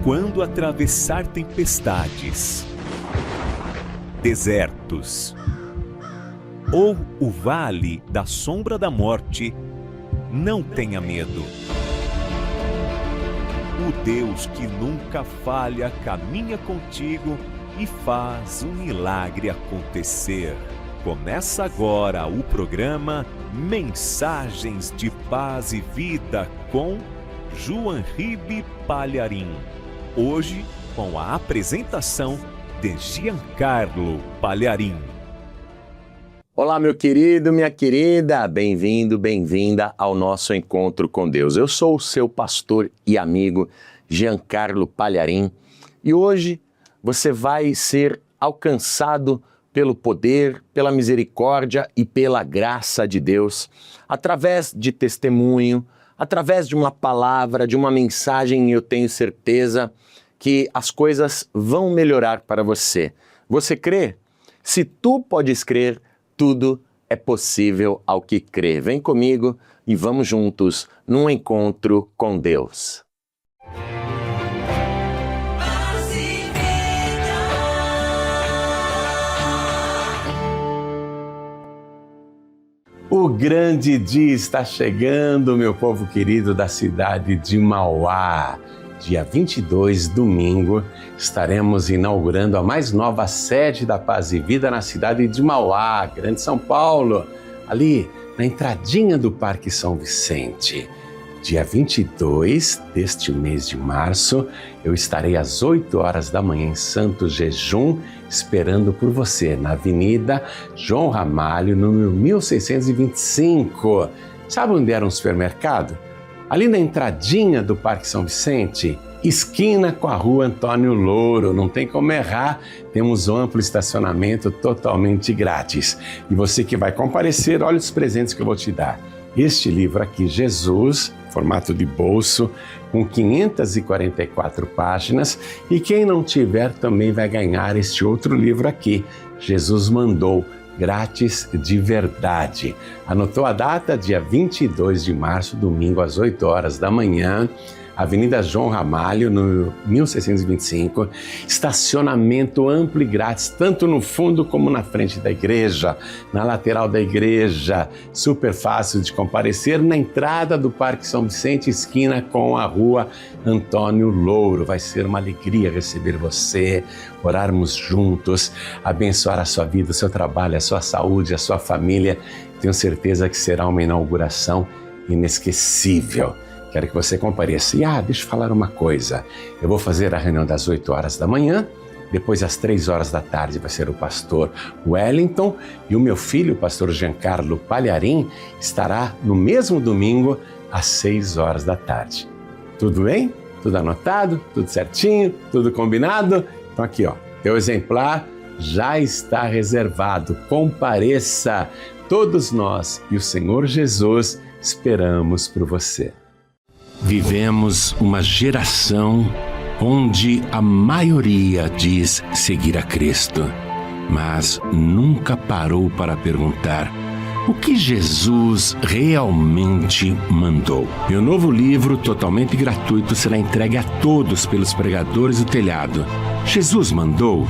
Quando atravessar tempestades, desertos ou o vale da sombra da morte, não tenha medo. O Deus que nunca falha caminha contigo e faz um milagre acontecer. Começa agora o programa Mensagens de Paz e Vida com João Ribe Palharim. Hoje, com a apresentação de Giancarlo Palharim. Olá, meu querido, minha querida, bem-vindo, bem-vinda ao nosso encontro com Deus. Eu sou o seu pastor e amigo Giancarlo Palharim e hoje você vai ser alcançado pelo poder, pela misericórdia e pela graça de Deus, através de testemunho, através de uma palavra, de uma mensagem, e eu tenho certeza que as coisas vão melhorar para você. Você crê? Se tu podes crer, tudo é possível ao que crê. Vem comigo e vamos juntos num encontro com Deus. O grande dia está chegando, meu povo querido da cidade de Mauá. Dia 22, domingo, estaremos inaugurando a mais nova sede da Paz e Vida na cidade de Mauá, Grande São Paulo, ali na entradinha do Parque São Vicente. Dia 22 deste mês de março, eu estarei às 8 horas da manhã em Santo Jejum, esperando por você na Avenida João Ramalho, número 1625. Sabe onde era um supermercado? Ali na entradinha do Parque São Vicente, esquina com a Rua Antônio Louro, não tem como errar, temos um amplo estacionamento totalmente grátis. E você que vai comparecer, olha os presentes que eu vou te dar. Este livro aqui, Jesus, formato de bolso, com 544 páginas, e quem não tiver também vai ganhar este outro livro aqui, Jesus Mandou, grátis de verdade. Anotou a data? Dia 22 de março, domingo, às 8 horas da manhã, Avenida João Ramalho, no 1625, estacionamento amplo e grátis, tanto no fundo como na frente da igreja, na lateral da igreja, super fácil de comparecer, na entrada do Parque São Vicente, esquina com a Rua Antônio Louro. Vai ser uma alegria receber você, orarmos juntos, abençoar a sua vida, o seu trabalho, a sua saúde, a sua família. Tenho certeza que será uma inauguração inesquecível. Quero que você compareça. E deixa eu falar uma coisa. Eu vou fazer a reunião das 8 horas da manhã, depois às 3 horas da tarde vai ser o pastor Wellington e o meu filho, o pastor Giancarlo Palharim, estará no mesmo domingo às 6 horas da tarde. Tudo bem? Tudo anotado? Tudo certinho? Tudo combinado? Então aqui, teu exemplar já está reservado. Compareça! Todos nós e o Senhor Jesus esperamos por você. Vivemos uma geração onde a maioria diz seguir a Cristo, mas nunca parou para perguntar o que Jesus realmente mandou. Meu novo livro, totalmente gratuito, será entregue a todos pelos pregadores do telhado. Jesus Mandou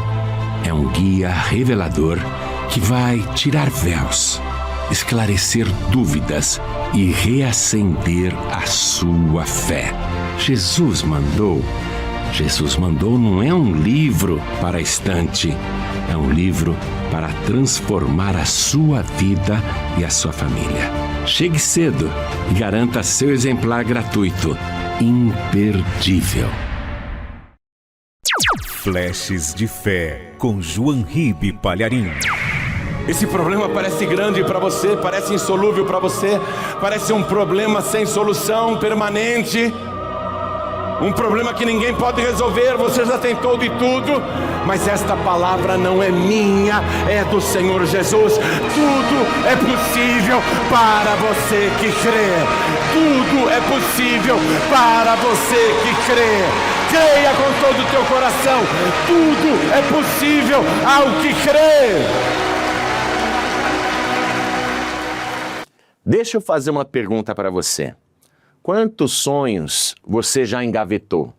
é um guia revelador que vai tirar véus, esclarecer dúvidas e reacender a sua fé. Jesus Mandou não é um livro para a estante, é um livro para transformar a sua vida e a sua família. Chegue cedo e garanta seu exemplar gratuito, imperdível. Flashes de Fé com João Ribe Palharim. Esse problema parece grande para você, parece insolúvel para você, parece um problema sem solução permanente, um problema que ninguém pode resolver, você já tentou de tudo, mas esta palavra não é minha, é do Senhor Jesus. Tudo é possível para você que crê, tudo é possível para você que crê. Creia com todo o teu coração, tudo é possível ao que crê. Deixa eu fazer uma pergunta para você. Quantos sonhos você já engavetou?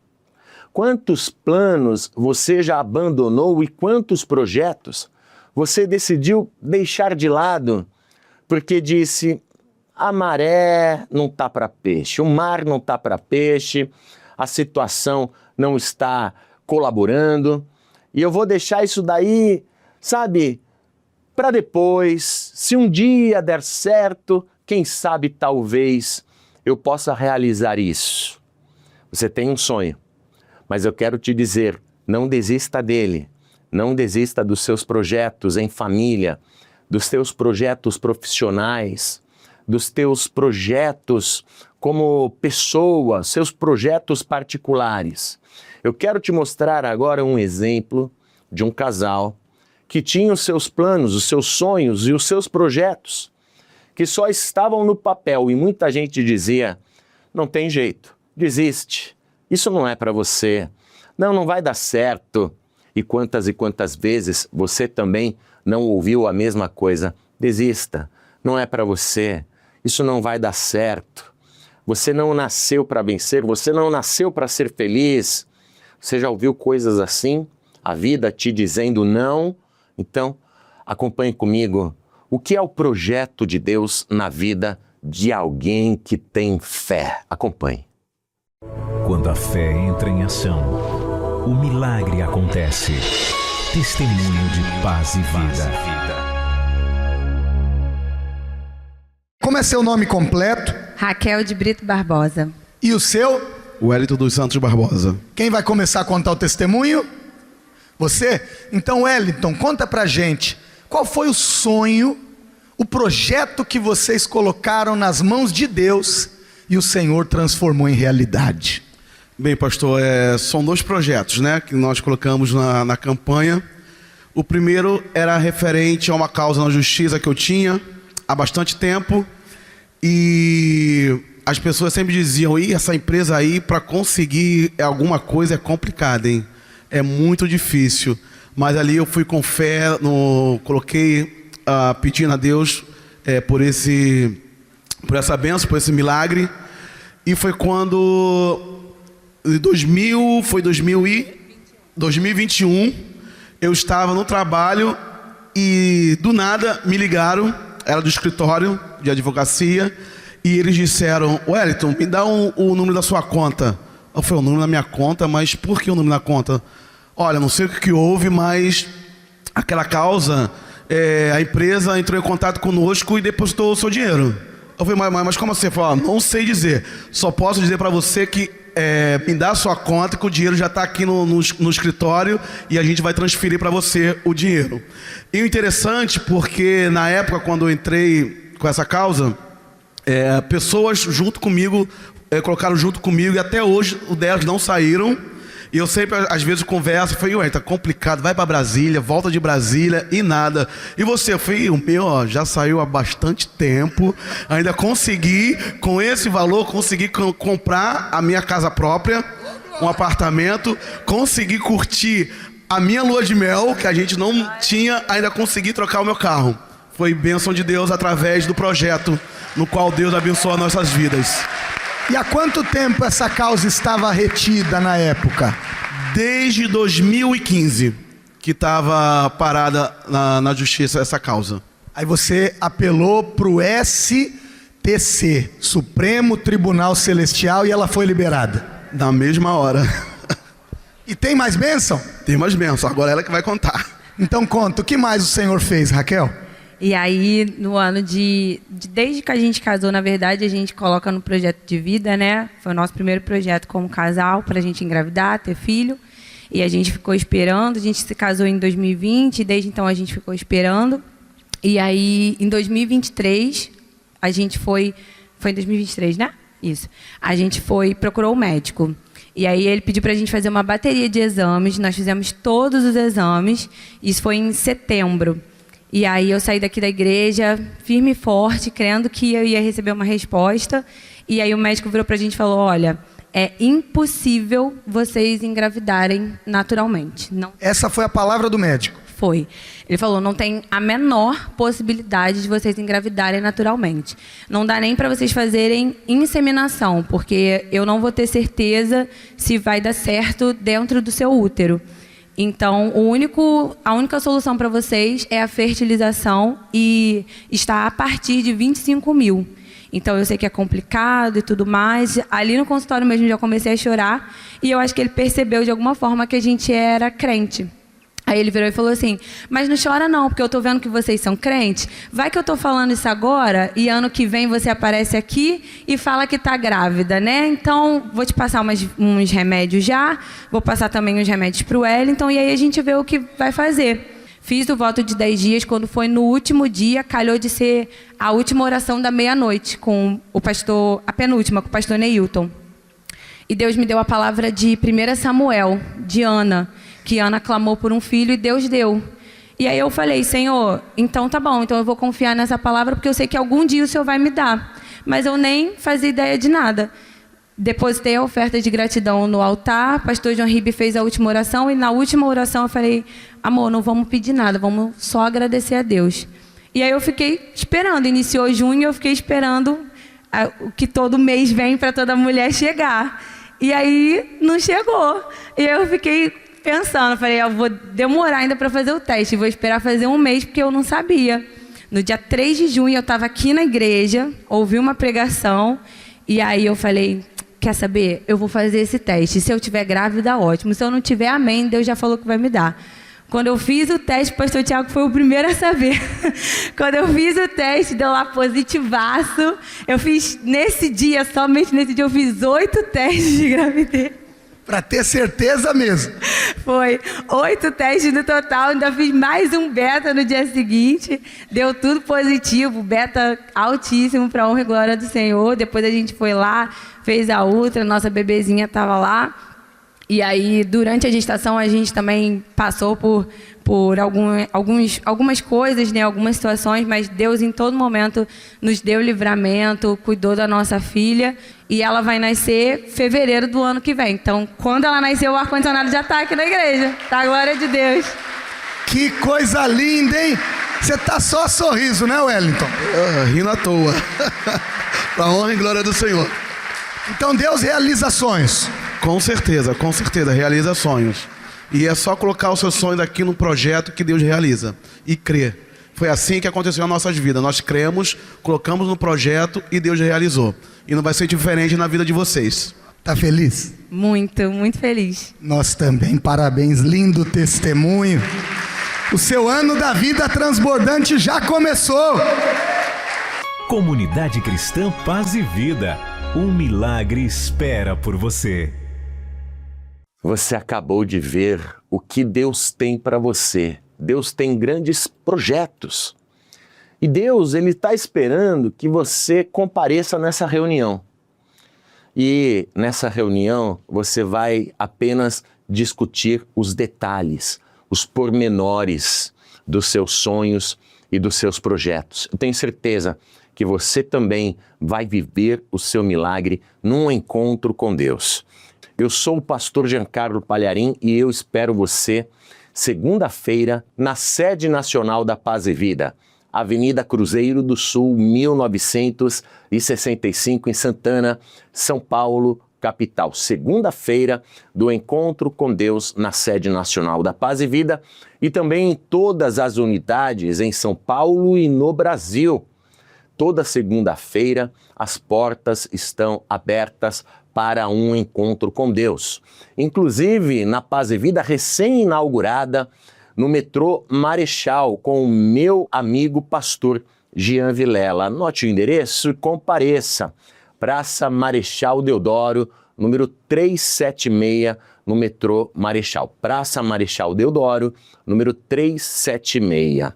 Quantos planos você já abandonou e quantos projetos você decidiu deixar de lado porque disse: a maré não está para peixe, o mar não está para peixe, a situação não está colaborando e eu vou deixar isso daí, sabe, para depois. Se um dia der certo, quem sabe talvez eu possa realizar isso. Você tem um sonho, mas eu quero te dizer, não desista dele, não desista dos seus projetos em família, dos teus projetos profissionais, dos teus projetos como pessoa, seus projetos particulares. Eu quero te mostrar agora um exemplo de um casal que tinha os seus planos, os seus sonhos e os seus projetos, que só estavam no papel e muita gente dizia: não tem jeito, desiste, isso não é para você, não vai dar certo. E quantas vezes você também não ouviu a mesma coisa: desista, não é para você, isso não vai dar certo, você não nasceu para vencer, você não nasceu para ser feliz. Você já ouviu coisas assim? A vida te dizendo não? Então, acompanhe comigo. O que é o projeto de Deus na vida de alguém que tem fé? Acompanhe. Quando a fé entra em ação, o milagre acontece. Testemunho de paz e vida. Como é seu nome completo? Raquel de Brito Barbosa. E o seu? Wellington dos Santos Barbosa. Quem vai começar a contar o testemunho? Você? Então, Wellington, conta pra gente. Qual foi o sonho, o projeto que vocês colocaram nas mãos de Deus e o Senhor transformou em realidade? Bem, pastor, são dois projetos, né, que nós colocamos na campanha. O primeiro era referente a uma causa na justiça que eu tinha há bastante tempo. E as pessoas sempre diziam: essa empresa aí, para conseguir alguma coisa é complicada, hein? É muito difícil. Mas ali eu fui com fé, coloquei, pedindo a Deus por essa bênção, por esse milagre. E foi quando, em 2021, eu estava no trabalho e do nada me ligaram, era do escritório de advocacia, e eles disseram: Wellington, me dá o número da sua conta. Eu falei: o número da minha conta? Mas por que o número da conta? Olha, não sei o que houve, mas aquela causa, a empresa entrou em contato conosco e depositou o seu dinheiro. Eu falei: mas como assim? Eu falei: não sei dizer, só posso dizer para você que me dá a sua conta, que o dinheiro já está aqui no escritório e a gente vai transferir para você o dinheiro. E o interessante, porque na época, quando eu entrei com essa causa, pessoas junto comigo, colocaram junto comigo, e até hoje o delas não saíram. E eu sempre, às vezes, converso, falei: ué, tá complicado, vai para Brasília, volta de Brasília e nada. E você? Eu falei: o meu, já saiu há bastante tempo, ainda consegui, com esse valor, consegui comprar a minha casa própria, um apartamento, consegui curtir a minha lua de mel, que a gente não tinha, ainda consegui trocar o meu carro. Foi bênção de Deus através do projeto no qual Deus abençoa nossas vidas. E há quanto tempo essa causa estava retida na época? Desde 2015 que estava parada na justiça essa causa. Aí você apelou para o STC, Supremo Tribunal Celestial, e ela foi liberada? Na mesma hora. E tem mais bênção? Tem mais bênção, agora ela que vai contar. Então conta, o que mais o Senhor fez, Raquel? E aí, no ano desde que a gente casou, na verdade, a gente coloca no projeto de vida, né? Foi o nosso primeiro projeto como casal, para a gente engravidar, ter filho. E a gente ficou esperando, a gente se casou em 2020, e desde então a gente ficou esperando. E aí, em 2023, a gente foi em 2023, né? Isso. A gente procurou o médico. E aí ele pediu para a gente fazer uma bateria de exames, nós fizemos todos os exames, isso foi em setembro. E aí eu saí daqui da igreja, firme e forte, crendo que eu ia receber uma resposta. E aí o médico virou para a gente e falou: olha, é impossível vocês engravidarem naturalmente. Não. Essa foi a palavra do médico? Foi. Ele falou, não tem a menor possibilidade de vocês engravidarem naturalmente. Não dá nem para vocês fazerem inseminação, porque eu não vou ter certeza se vai dar certo dentro do seu útero. Então, a única solução para vocês é a fertilização e está a partir de 25 mil. Então, eu sei que é complicado e tudo mais. Ali no consultório mesmo, já comecei a chorar. E eu acho que ele percebeu, de alguma forma, que a gente era crente. Aí ele virou e falou assim, mas não chora não, porque eu estou vendo que vocês são crentes. Vai que eu estou falando isso agora e ano que vem você aparece aqui e fala que está grávida, né? Então, vou te passar uns remédios já. Vou passar também uns remédios para o Wellington. E aí a gente vê o que vai fazer. Fiz o voto de 10 dias, quando foi no último dia, calhou de ser a última oração da meia-noite, com o pastor, a penúltima, com o pastor Neilton. E Deus me deu a palavra de 1 Samuel, de Ana, que Ana clamou por um filho e Deus deu. E aí eu falei, Senhor, então tá bom, então eu vou confiar nessa palavra, porque eu sei que algum dia o Senhor vai me dar. Mas eu nem fazia ideia de nada. Depositei a oferta de gratidão no altar, pastor João Ribe fez a última oração, e na última oração eu falei, amor, não vamos pedir nada, vamos só agradecer a Deus. E aí eu fiquei esperando, iniciou junho, eu fiquei esperando o que todo mês vem para toda mulher chegar. E aí não chegou. E eu fiquei pensando, falei, eu vou demorar ainda para fazer o teste, vou esperar fazer um mês, porque eu não sabia. No dia 3 de junho eu estava aqui na igreja, ouvi uma pregação, e aí eu falei, quer saber? Eu vou fazer esse teste. Se eu tiver grávida, ótimo. Se eu não tiver, amém. Deus já falou que vai me dar. Quando eu fiz o teste, o pastor Tiago foi o primeiro a saber. Quando eu fiz o teste, deu lá positivaço. Eu fiz nesse dia, somente nesse dia, eu fiz 8 testes de gravidez. Para ter certeza mesmo. Foi 8 testes no total, ainda fiz mais um beta no dia seguinte. Deu tudo positivo, beta altíssimo, para honra e glória do Senhor. Depois a gente foi lá, fez a ultra, nossa bebezinha estava lá. E aí, durante a gestação, a gente também passou por algumas coisas, né, algumas situações, mas Deus, em todo momento, nos deu livramento, cuidou da nossa filha, e ela vai nascer em fevereiro do ano que vem. Então, quando ela nasceu, o ar-condicionado já está aqui na igreja. Tá, a glória de Deus. Que coisa linda, hein? Você tá só sorriso, né, Wellington? Rindo à toa. Pra honra e glória do Senhor. Então Deus realiza sonhos. Com certeza, realiza sonhos. E é só colocar o seu sonho daqui no projeto que Deus realiza. E crer. Foi assim que aconteceu nas nossas vidas. Nós cremos, colocamos no projeto e Deus realizou. E não vai ser diferente na vida de vocês. Tá feliz? Muito, muito feliz. Nós também, parabéns, lindo testemunho. O seu ano da vida transbordante já começou. Comunidade Cristã Paz e Vida. Um milagre espera por você. Você acabou de ver o que Deus tem para você. Deus tem grandes projetos. E Deus, Ele está esperando que você compareça nessa reunião. E nessa reunião você vai apenas discutir os detalhes, os pormenores dos seus sonhos e dos seus projetos. Eu tenho certeza que você também vai viver o seu milagre num encontro com Deus. Eu sou o pastor Giancarlo Palharim e eu espero você segunda-feira na sede nacional da Paz e Vida, Avenida Cruzeiro do Sul, 1965, em Santana, São Paulo, capital. Segunda-feira do Encontro com Deus na sede nacional da Paz e Vida e também em todas as unidades em São Paulo e no Brasil. Toda segunda-feira as portas estão abertas para um encontro com Deus. Inclusive na Paz e Vida recém-inaugurada no metrô Marechal com o meu amigo pastor Jean Vilela. Anote o endereço e compareça. Praça Marechal Deodoro, número 376, no metrô Marechal. Praça Marechal Deodoro, número 376.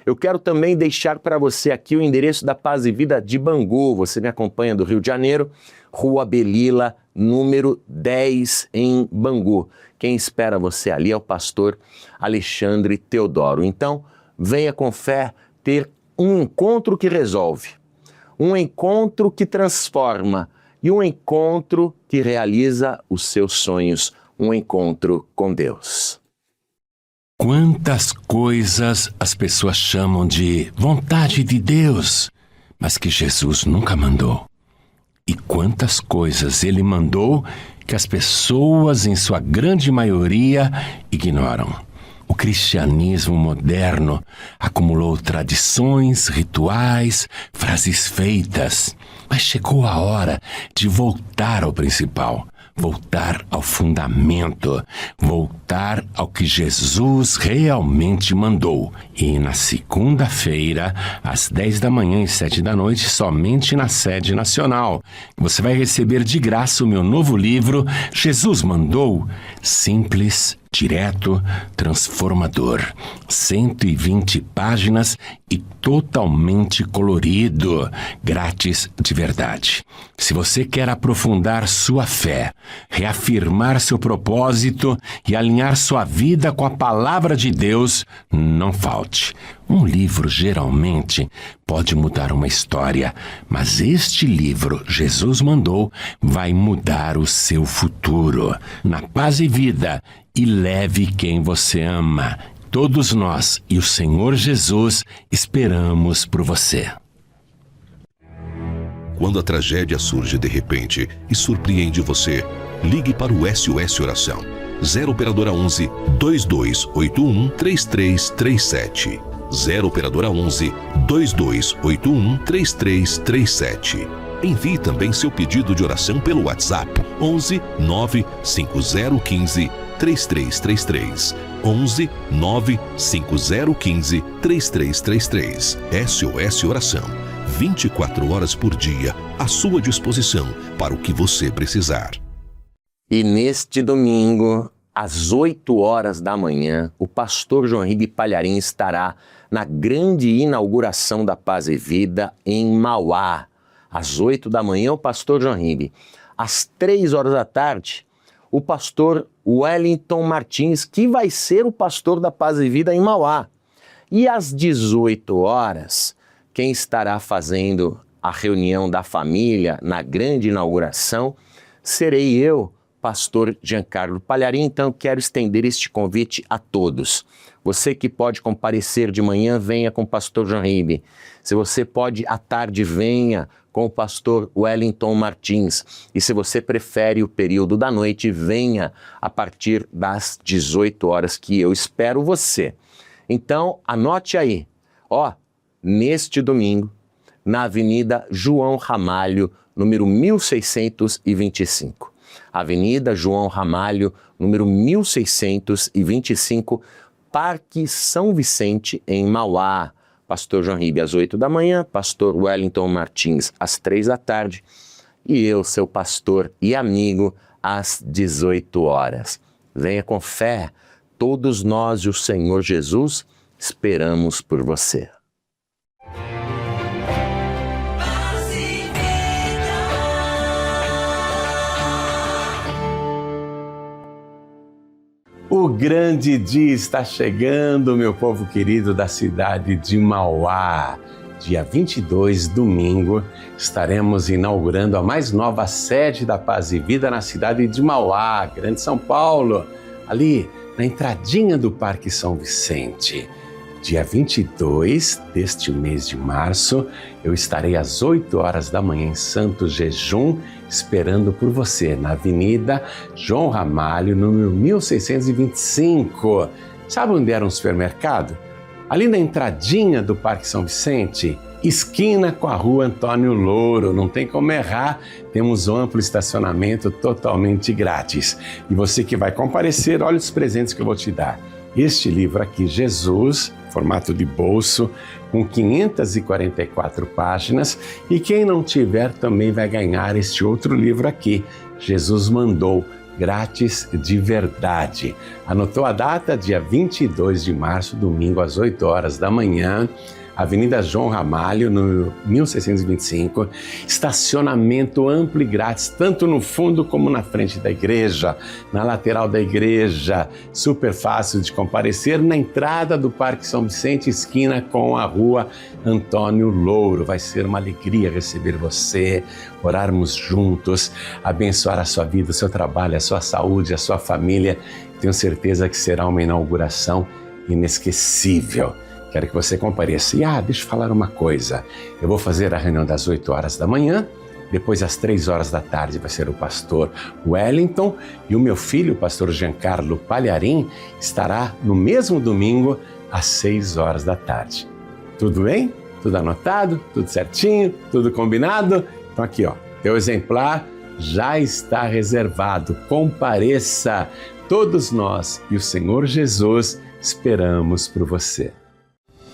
Eu quero também deixar para você aqui o endereço da Paz e Vida de Bangu. Você me acompanha do Rio de Janeiro, Rua Belila, número 10, em Bangu. Quem espera você ali é o pastor Alexandre Teodoro. Então, venha com fé ter um encontro que resolve, um encontro que transforma e um encontro que realiza os seus sonhos, um encontro com Deus. Quantas coisas as pessoas chamam de vontade de Deus, mas que Jesus nunca mandou. E quantas coisas Ele mandou que as pessoas, em sua grande maioria, ignoram. O cristianismo moderno acumulou tradições, rituais, frases feitas, mas chegou a hora de voltar ao principal. Voltar ao fundamento, voltar ao que Jesus realmente mandou. E na segunda-feira, às 10 da manhã e 7 da noite, somente na sede nacional, você vai receber de graça o meu novo livro, Jesus Mandou, simples, direto, transformador. 120 páginas e totalmente colorido, grátis de verdade. Se você quer aprofundar sua fé, reafirmar seu propósito e alinhar sua vida com a palavra de Deus, não falte. Um livro geralmente pode mudar uma história, mas este livro, Jesus Mandou, vai mudar o seu futuro. Na paz e vida, e leve quem você ama. Todos nós e o Senhor Jesus esperamos por você. Quando a tragédia surge de repente e surpreende você, ligue para o SOS Oração. 0 Operadora 11 2281 3337. 0 Operadora 11 2281 3337. Envie também seu pedido de oração pelo WhatsApp 11 95015 3333. 11 95015 3333. SOS Oração. 24 horas por dia à sua disposição para o que você precisar. E neste domingo, às 8 horas da manhã, o pastor João Ribe Palharim estará na grande inauguração da Paz e Vida em Mauá. Às 8 da manhã, o pastor João Ribe. Às 3 horas da tarde, o pastor Wellington Martins, que vai ser o pastor da Paz e Vida em Mauá. E às 18 horas, quem estará fazendo a reunião da família na grande inauguração serei eu, pastor Giancarlo Palharim. Então quero estender este convite a todos. Você que pode comparecer de manhã, venha com o pastor João Ribe. Se você pode à tarde, venha com o pastor Wellington Martins. E se você prefere o período da noite, venha a partir das 18 horas, que eu espero você. Então anote aí, neste domingo, na Avenida João Ramalho, número 1625. Avenida João Ramalho, número 1625, Parque São Vicente, em Mauá. Pastor João Ribe às 8 da manhã, pastor Wellington Martins às 3 da tarde e eu, seu pastor e amigo, às 18 horas. Venha com fé, todos nós e o Senhor Jesus esperamos por você. O grande dia está chegando, meu povo querido da cidade de Mauá. Dia 22, domingo, estaremos inaugurando a mais nova sede da Paz e Vida na cidade de Mauá, Grande São Paulo, ali na entradinha do Parque São Vicente. Dia 22 deste mês de março, eu estarei às 8 horas da manhã em Santo Jejum, esperando por você, na Avenida João Ramalho, número 1625. Sabe onde era um supermercado? Ali na entradinha do Parque São Vicente, esquina com a Rua Antônio Louro. Não tem como errar, temos um amplo estacionamento totalmente grátis. E você que vai comparecer, olha os presentes que eu vou te dar. Este livro aqui, Jesus, formato de bolso, com 544 páginas, e quem não tiver também vai ganhar este outro livro aqui, Jesus Mandou, grátis de verdade. Anotou a data? Dia 22 de março, domingo, às 8 horas da manhã, Avenida João Ramalho, no 1625, estacionamento amplo e grátis, tanto no fundo como na frente da igreja, na lateral da igreja, super fácil de comparecer, na entrada do Parque São Vicente, esquina com a Rua Antônio Louro. Vai ser uma alegria receber você, orarmos juntos, abençoar a sua vida, o seu trabalho, a sua saúde, a sua família. Tenho certeza que será uma inauguração inesquecível. Quero que você compareça. E deixa eu falar uma coisa. Eu vou fazer a reunião das 8 horas da manhã, depois às 3 horas da tarde vai ser o pastor Wellington e o meu filho, o pastor Giancarlo Palharim, estará no mesmo domingo às 6 horas da tarde. Tudo bem? Tudo anotado? Tudo certinho? Tudo combinado? Então aqui, ó, teu exemplar já está reservado. Compareça! Todos nós e o Senhor Jesus esperamos por você.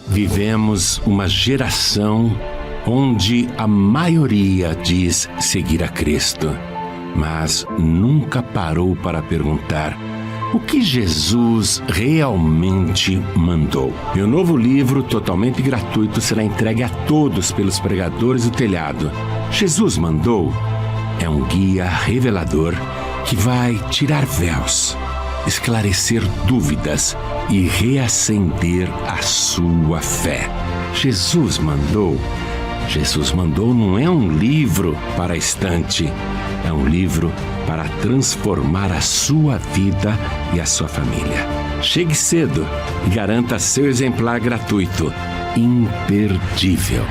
Vivemos uma geração onde a maioria diz seguir a Cristo, mas nunca parou para perguntar o que Jesus realmente mandou. Meu novo livro, totalmente gratuito, será entregue a todos pelos pregadores do telhado. Jesus mandou é um guia revelador que vai tirar véus, esclarecer dúvidas e reacender a sua fé. Jesus mandou não é um livro para a estante, é um livro para transformar a sua vida e a sua família. Chegue cedo e garanta seu exemplar gratuito, imperdível.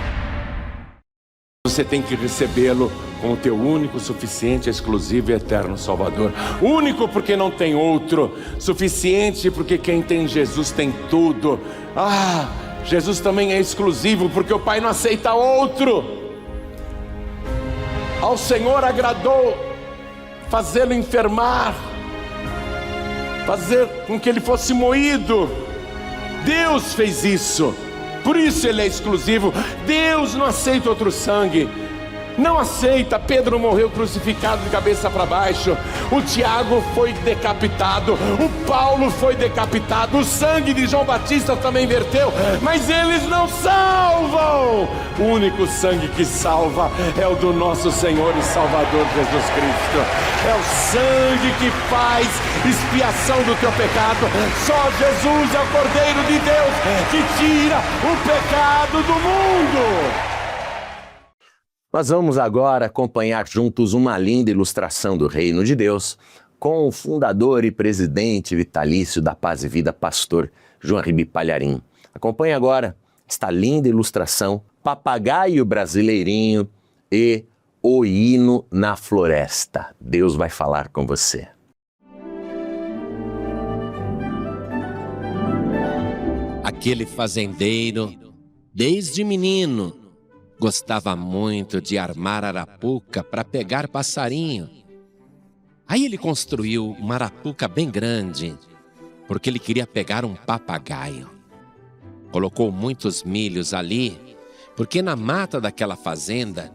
Você tem que recebê-lo com o teu único, suficiente, exclusivo e eterno Salvador. Único porque não tem outro, suficiente porque quem tem Jesus tem tudo. Jesus também é exclusivo porque o Pai não aceita outro. Ao Senhor agradou fazê-lo enfermar, fazer com que ele fosse moído. Deus fez isso, por isso ele é exclusivo. Deus não aceita outro sangue, não aceita. Pedro morreu crucificado de cabeça para baixo, o Tiago foi decapitado, o Paulo foi decapitado, o sangue de João Batista também verteu, mas eles não salvam. O único sangue que salva é o do nosso Senhor e Salvador Jesus Cristo. É o sangue que faz expiação do teu pecado. Só Jesus é o Cordeiro de Deus que tira o pecado do mundo. Nós vamos agora acompanhar juntos uma linda ilustração do Reino de Deus com o fundador e presidente vitalício da Paz e Vida, pastor João Ribe Palharim. Acompanhe agora esta linda ilustração, Papagaio Brasileirinho e o Hino na Floresta. Deus vai falar com você. Aquele fazendeiro, desde menino, gostava muito de armar arapuca para pegar passarinho. Aí ele construiu uma arapuca bem grande, porque ele queria pegar um papagaio. Colocou muitos milhos ali, porque na mata daquela fazenda,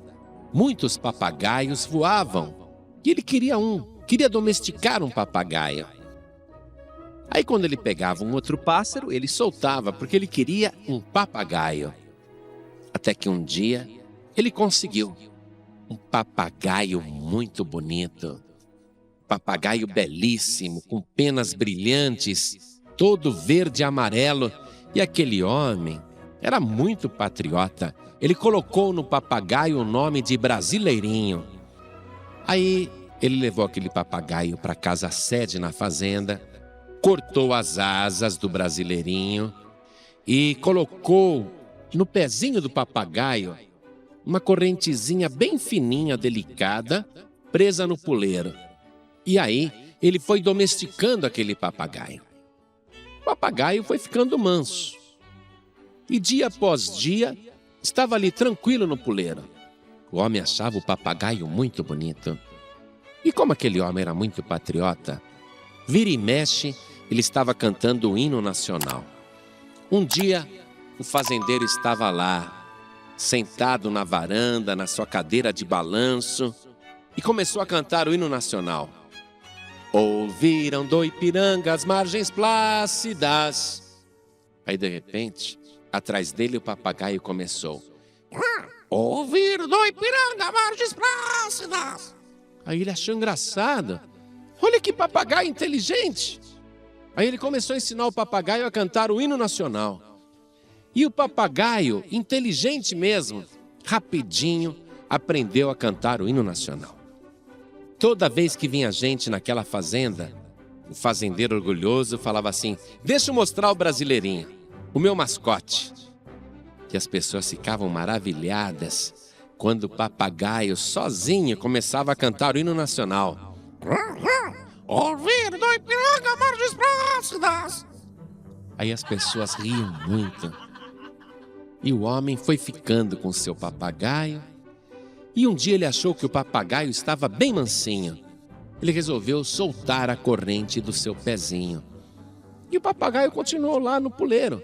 muitos papagaios voavam. E ele queria domesticar um papagaio. Aí quando ele pegava um outro pássaro, ele soltava, porque ele queria um papagaio. Até que um dia ele conseguiu um papagaio muito bonito, papagaio belíssimo, com penas brilhantes, todo verde e amarelo. E aquele homem era muito patriota. Ele colocou no papagaio o nome de Brasileirinho. Aí ele levou aquele papagaio para casa sede na fazenda, cortou as asas do Brasileirinho e colocou no pezinho do papagaio uma correntezinha bem fininha, delicada, presa no puleiro. E aí ele foi domesticando aquele papagaio. O papagaio foi ficando manso. E dia após dia estava ali tranquilo no puleiro. O homem achava o papagaio muito bonito. E como aquele homem era muito patriota, vira e mexe, ele estava cantando o hino nacional. Um dia, o fazendeiro estava lá, sentado na varanda, na sua cadeira de balanço, e começou a cantar o hino nacional. Ouviram do Ipiranga as margens plácidas. Aí, de repente, atrás dele o papagaio começou. Ouviram do Ipiranga as margens plácidas. Aí ele achou engraçado. Olha que papagaio inteligente. Aí ele começou a ensinar o papagaio a cantar o hino nacional. E o papagaio, inteligente mesmo, rapidinho, aprendeu a cantar o hino nacional. Toda vez que vinha gente naquela fazenda, o fazendeiro orgulhoso falava assim: deixa eu mostrar o brasileirinho, o meu mascote. E as pessoas ficavam maravilhadas quando o papagaio sozinho começava a cantar o hino nacional. Ouvir do Ipiranga, margens próximas. Aí as pessoas riam muito. E o homem foi ficando com seu papagaio. E um dia ele achou que o papagaio estava bem mansinho. Ele resolveu soltar a corrente do seu pezinho. E o papagaio continuou lá no puleiro.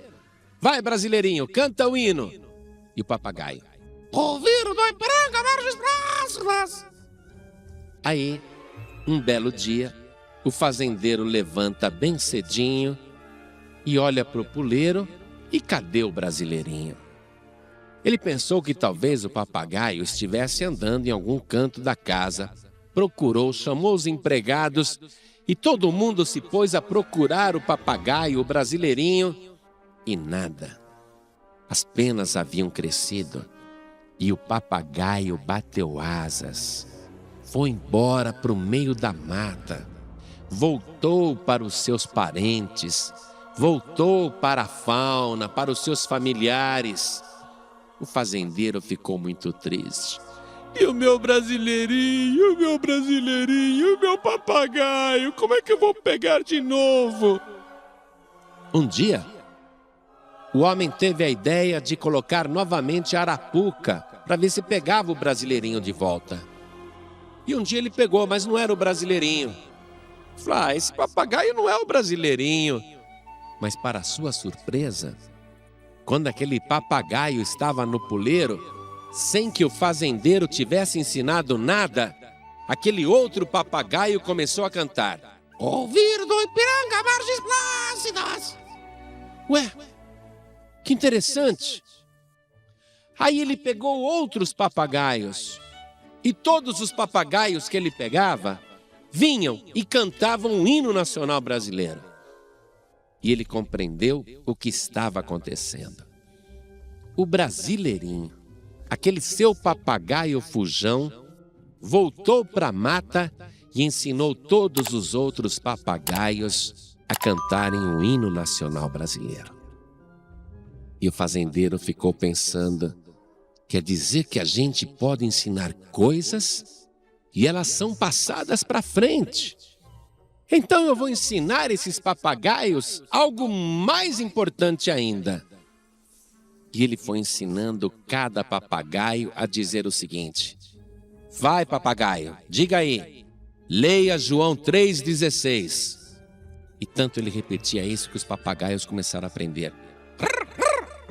Vai, brasileirinho, canta o hino. E o papagaio: ouvir do Ipiranga, margens próximas. Aí, um belo dia, o fazendeiro levanta bem cedinho e olha para o puleiro e cadê o brasileirinho? Ele pensou que talvez o papagaio estivesse andando em algum canto da casa, procurou, chamou os empregados e todo mundo se pôs a procurar o papagaio, o brasileirinho, e nada. As penas haviam crescido e o papagaio bateu asas, foi embora para o meio da mata, voltou para os seus parentes, voltou para a fauna, para os seus familiares. O fazendeiro ficou muito triste. E o meu brasileirinho, o meu papagaio, como é que eu vou pegar de novo? Um dia, o homem teve a ideia de colocar novamente a arapuca para ver se pegava o brasileirinho de volta. E um dia ele pegou, mas não era o brasileirinho. Falei: esse papagaio não é o brasileirinho. Mas para sua surpresa, quando aquele papagaio estava no puleiro, sem que o fazendeiro tivesse ensinado nada, aquele outro papagaio começou a cantar: ouvir do Ipiranga, margens plácidas. Ué, que interessante. Aí ele pegou outros papagaios, e todos os papagaios que ele pegava vinham e cantavam o hino nacional brasileiro. E ele compreendeu o que estava acontecendo. O brasileirinho, aquele seu papagaio fujão, voltou para a mata e ensinou todos os outros papagaios a cantarem o hino nacional brasileiro. E o fazendeiro ficou pensando: quer dizer que a gente pode ensinar coisas e elas são passadas para frente. Então eu vou ensinar esses papagaios algo mais importante ainda. E ele foi ensinando cada papagaio a dizer o seguinte: vai, papagaio, diga aí, leia João 3,16. E tanto ele repetia isso que os papagaios começaram a aprender.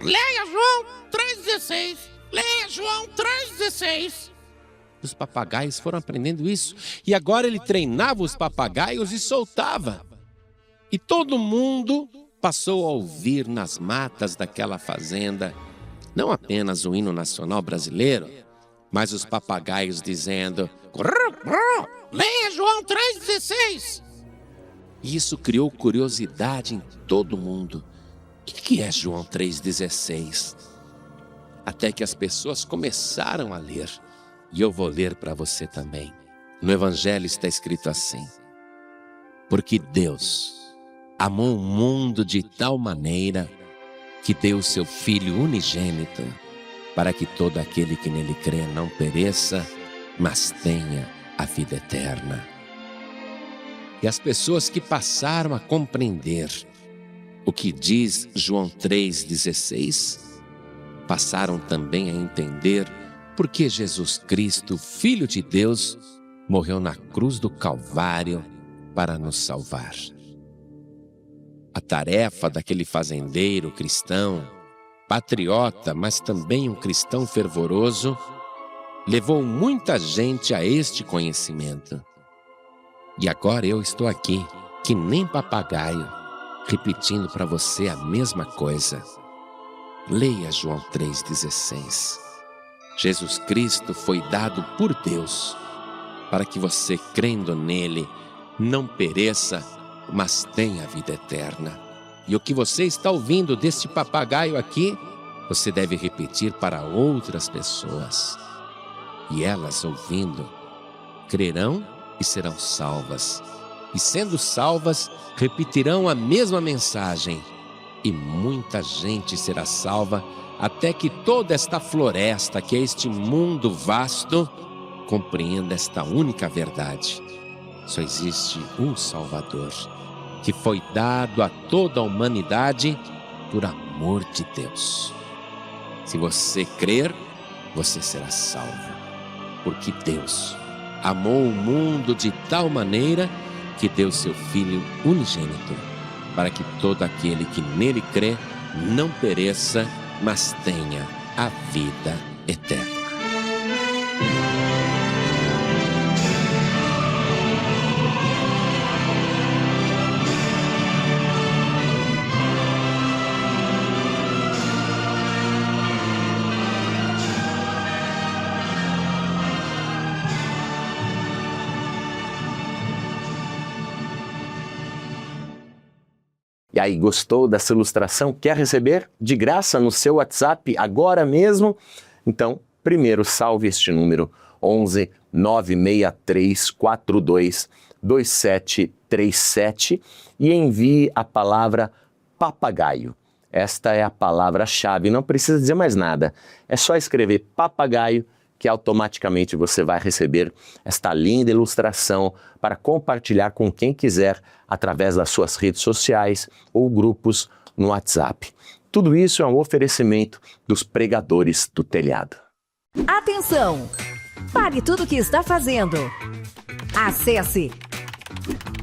Leia João 3,16, leia João 3,16. Os papagaios foram aprendendo isso. E agora ele treinava os papagaios e soltava. E todo mundo passou a ouvir nas matas daquela fazenda não apenas o hino nacional brasileiro, mas os papagaios dizendo: leia João 3,16. E isso criou curiosidade em todo mundo. O que é João 3,16? Até que as pessoas começaram a ler. E eu vou ler para você também. No Evangelho está escrito assim: porque Deus amou o mundo de tal maneira que deu o seu Filho unigênito, para que todo aquele que nele crê não pereça, mas tenha a vida eterna. E as pessoas que passaram a compreender o que diz João 3,16, passaram também a entender porque Jesus Cristo, Filho de Deus, morreu na cruz do Calvário para nos salvar. A tarefa daquele fazendeiro cristão, patriota, mas também um cristão fervoroso, levou muita gente a este conhecimento. E agora eu estou aqui, que nem papagaio, repetindo para você a mesma coisa. Leia João 3,16. Jesus Cristo foi dado por Deus para que você, crendo nele, não pereça, mas tenha a vida eterna. E o que você está ouvindo deste papagaio aqui, você deve repetir para outras pessoas. E elas, ouvindo, crerão e serão salvas. e, sendo salvas, repetirão a mesma mensagem. E muita gente será salva, até que toda esta floresta, que é este mundo vasto, compreenda esta única verdade. Só existe um Salvador, que foi dado a toda a humanidade por amor de Deus. Se você crer, você será salvo, porque Deus amou o mundo de tal maneira que deu seu Filho unigênito, para que todo aquele que nele crê não pereça, mas tenha a vida eterna. E aí, gostou dessa ilustração? Quer receber de graça no seu WhatsApp agora mesmo? Então, primeiro salve este número 11 963 42 2737 e envie a palavra papagaio. Esta é a palavra-chave, não precisa dizer mais nada. É só escrever papagaio que automaticamente você vai receber esta linda ilustração para compartilhar com quem quiser através das suas redes sociais ou grupos no WhatsApp. Tudo isso é um oferecimento dos pregadores do telhado. Atenção! Pare tudo o que está fazendo. Acesse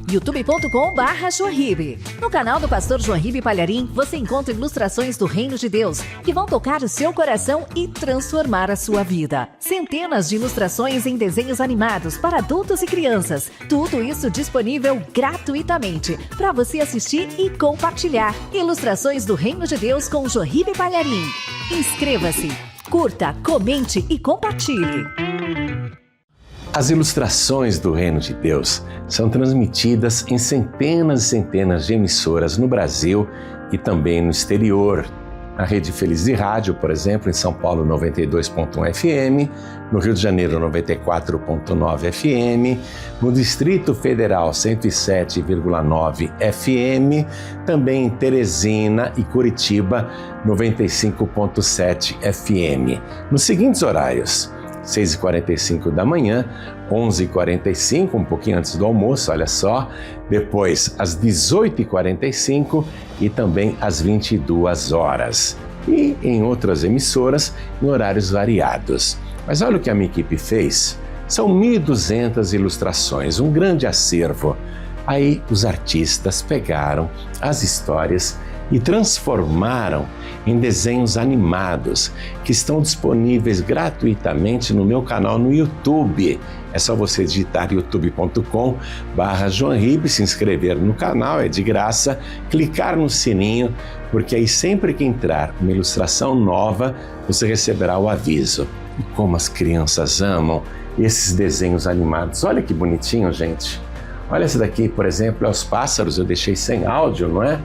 youtube.com/joinribe. No canal do pastor Joinribe Palharim, você encontra ilustrações do Reino de Deus que vão tocar o seu coração e transformar a sua vida. Centenas de ilustrações em desenhos animados para adultos e crianças. Tudo isso disponível gratuitamente para você assistir e compartilhar. Ilustrações do Reino de Deus com Joinribe Palharim. Inscreva-se, curta, comente e compartilhe. As ilustrações do Reino de Deus são transmitidas em centenas e centenas de emissoras no Brasil e também no exterior. Na Rede Feliz de Rádio, por exemplo, em São Paulo 92.1 FM, no Rio de Janeiro 94.9 FM, no Distrito Federal 107,9 FM, também em Teresina e Curitiba 95.7 FM. Nos seguintes horários: 6h45 da manhã, 11h45, um pouquinho antes do almoço, olha só. Depois, às 18h45 e também às 22 horas. E em outras emissoras, em horários variados. Mas olha o que a minha equipe fez. São 1.200 ilustrações, um grande acervo. Aí os artistas pegaram as histórias e transformaram em desenhos animados que estão disponíveis gratuitamente no meu canal no YouTube. É só você digitar youtube.com/joinribe, se inscrever no canal, é de graça, clicar no sininho, porque aí sempre que entrar uma ilustração nova, você receberá o aviso. E como as crianças amam esses desenhos animados. Olha que bonitinho, gente. Olha esse daqui, por exemplo, é os pássaros, eu deixei sem áudio, não é?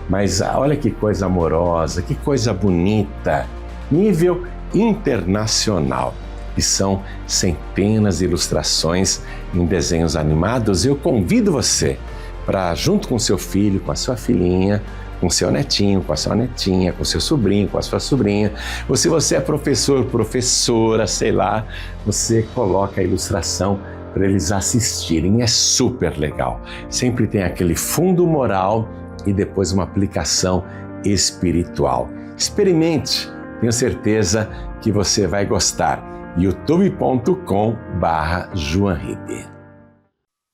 Mas olha que coisa amorosa, que coisa bonita, nível internacional. E são centenas de ilustrações em desenhos animados. Eu convido você para, junto com seu filho, com a sua filhinha, com seu netinho, com a sua netinha, com seu sobrinho, com a sua sobrinha, ou se você é professor, professora, sei lá, você coloca a ilustração para eles assistirem. É super legal. Sempre tem aquele fundo moral e depois uma aplicação espiritual. Experimente, tenho certeza que você vai gostar. youtube.com/joinribe.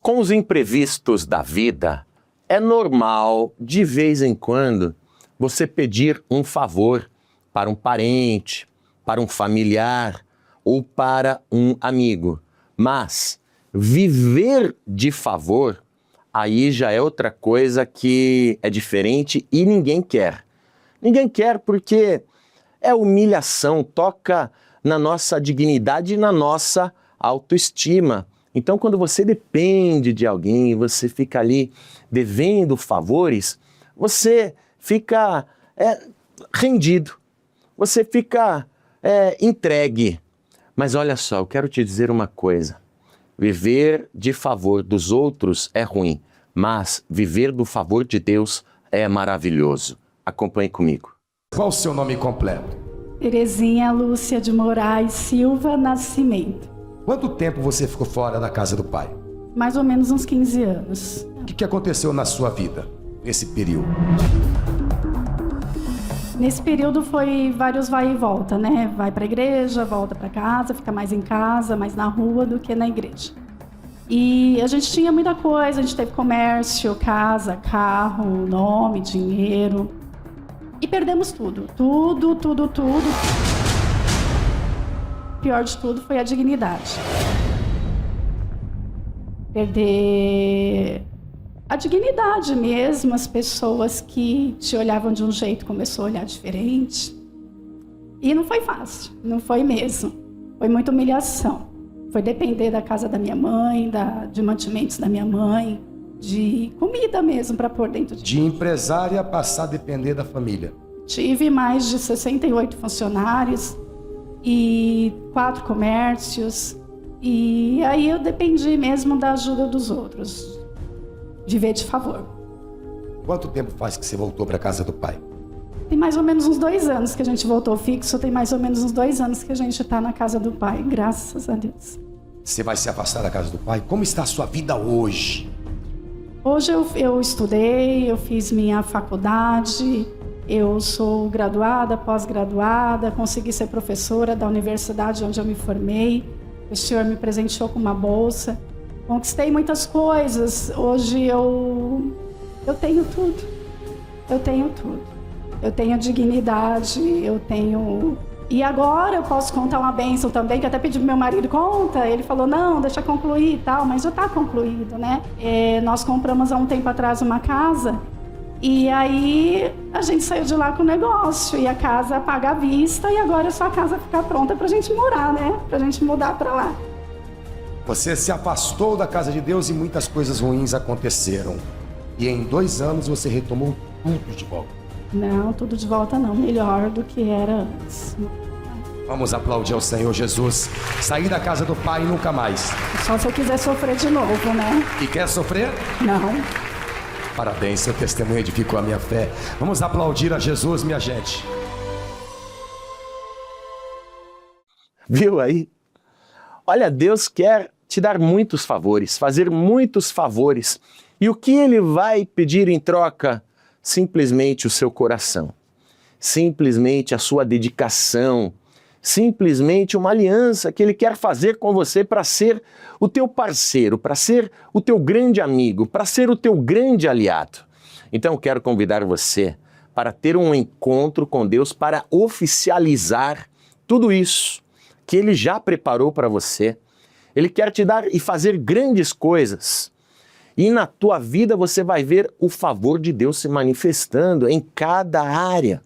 Com os imprevistos da vida, é normal, de vez em quando, você pedir um favor para um parente, para um familiar ou para um amigo. Mas viver de favor, aí já é outra coisa que é diferente e ninguém quer. Ninguém quer porque é humilhação, toca na nossa dignidade e na nossa autoestima. Então, quando você depende de alguém, você fica ali devendo favores, você fica rendido, você fica entregue. Mas olha só, eu quero te dizer uma coisa. Viver de favor dos outros é ruim, mas viver do favor de Deus é maravilhoso. Acompanhe comigo. Qual o seu nome completo? Terezinha Lúcia de Moraes Silva Nascimento. Quanto tempo você ficou fora da casa do pai? Mais ou menos uns 15 anos. O que aconteceu na sua vida nesse período? Nesse período foi vários vai e volta, né? Vai para a igreja, volta para casa, fica mais em casa, mais na rua do que na igreja. E a gente tinha muita coisa, a gente teve comércio, casa, carro, nome, dinheiro. E perdemos tudo. Tudo. O pior de tudo foi a dignidade. Perder a dignidade mesmo, as pessoas que te olhavam de um jeito começou a olhar diferente. E não foi fácil, não foi mesmo. Foi muita humilhação. Foi depender da casa da minha mãe, de mantimentos da minha mãe, de comida mesmo para pôr dentro de empresária passar a depender da família. Tive mais de 68 funcionários e 4 comércios. E aí eu dependi mesmo da ajuda dos outros. Viver de favor. Quanto tempo faz que você voltou para a casa do pai? Tem mais ou menos uns 2 anos que a gente voltou fixo, tem mais ou menos uns 2 anos que a gente está na casa do pai, graças a Deus. Você vai se afastar da casa do pai? Como está a sua vida hoje? Hoje eu estudei, eu fiz minha faculdade, eu sou graduada, pós-graduada, consegui ser professora da universidade onde eu me formei. O senhor me presenteou com uma bolsa. Conquistei muitas coisas. Hoje eu tenho tudo. Eu tenho tudo. Eu tenho dignidade, eu tenho... E agora eu posso contar uma bênção também, que até pedi pro meu marido, conta. Ele falou, não, deixa concluir e tal, mas já tá concluído, né? Nós compramos há um tempo atrás uma casa e aí a gente saiu de lá com o negócio e a casa paga à vista e agora é só a casa ficar pronta pra gente morar, né? Pra gente mudar pra lá. Você se afastou da casa de Deus e muitas coisas ruins aconteceram. E em 2 anos você retomou tudo de volta. Não, tudo de volta não. Melhor do que era antes. Vamos aplaudir ao Senhor Jesus. Sair da casa do Pai nunca mais. Só se eu quiser sofrer de novo, né? E quer sofrer? Não. Parabéns, seu testemunho edificou a minha fé. Vamos aplaudir a Jesus, minha gente. Viu aí? Olha, Deus quer te dar muitos favores, fazer muitos favores. E o que Ele vai pedir em troca? Simplesmente o seu coração, simplesmente a sua dedicação, simplesmente uma aliança que Ele quer fazer com você para ser o teu parceiro, para ser o teu grande amigo, para ser o teu grande aliado. Então eu quero convidar você para ter um encontro com Deus, para oficializar tudo isso que Ele já preparou para você. Ele quer te dar e fazer grandes coisas. E na tua vida você vai ver o favor de Deus se manifestando em cada área.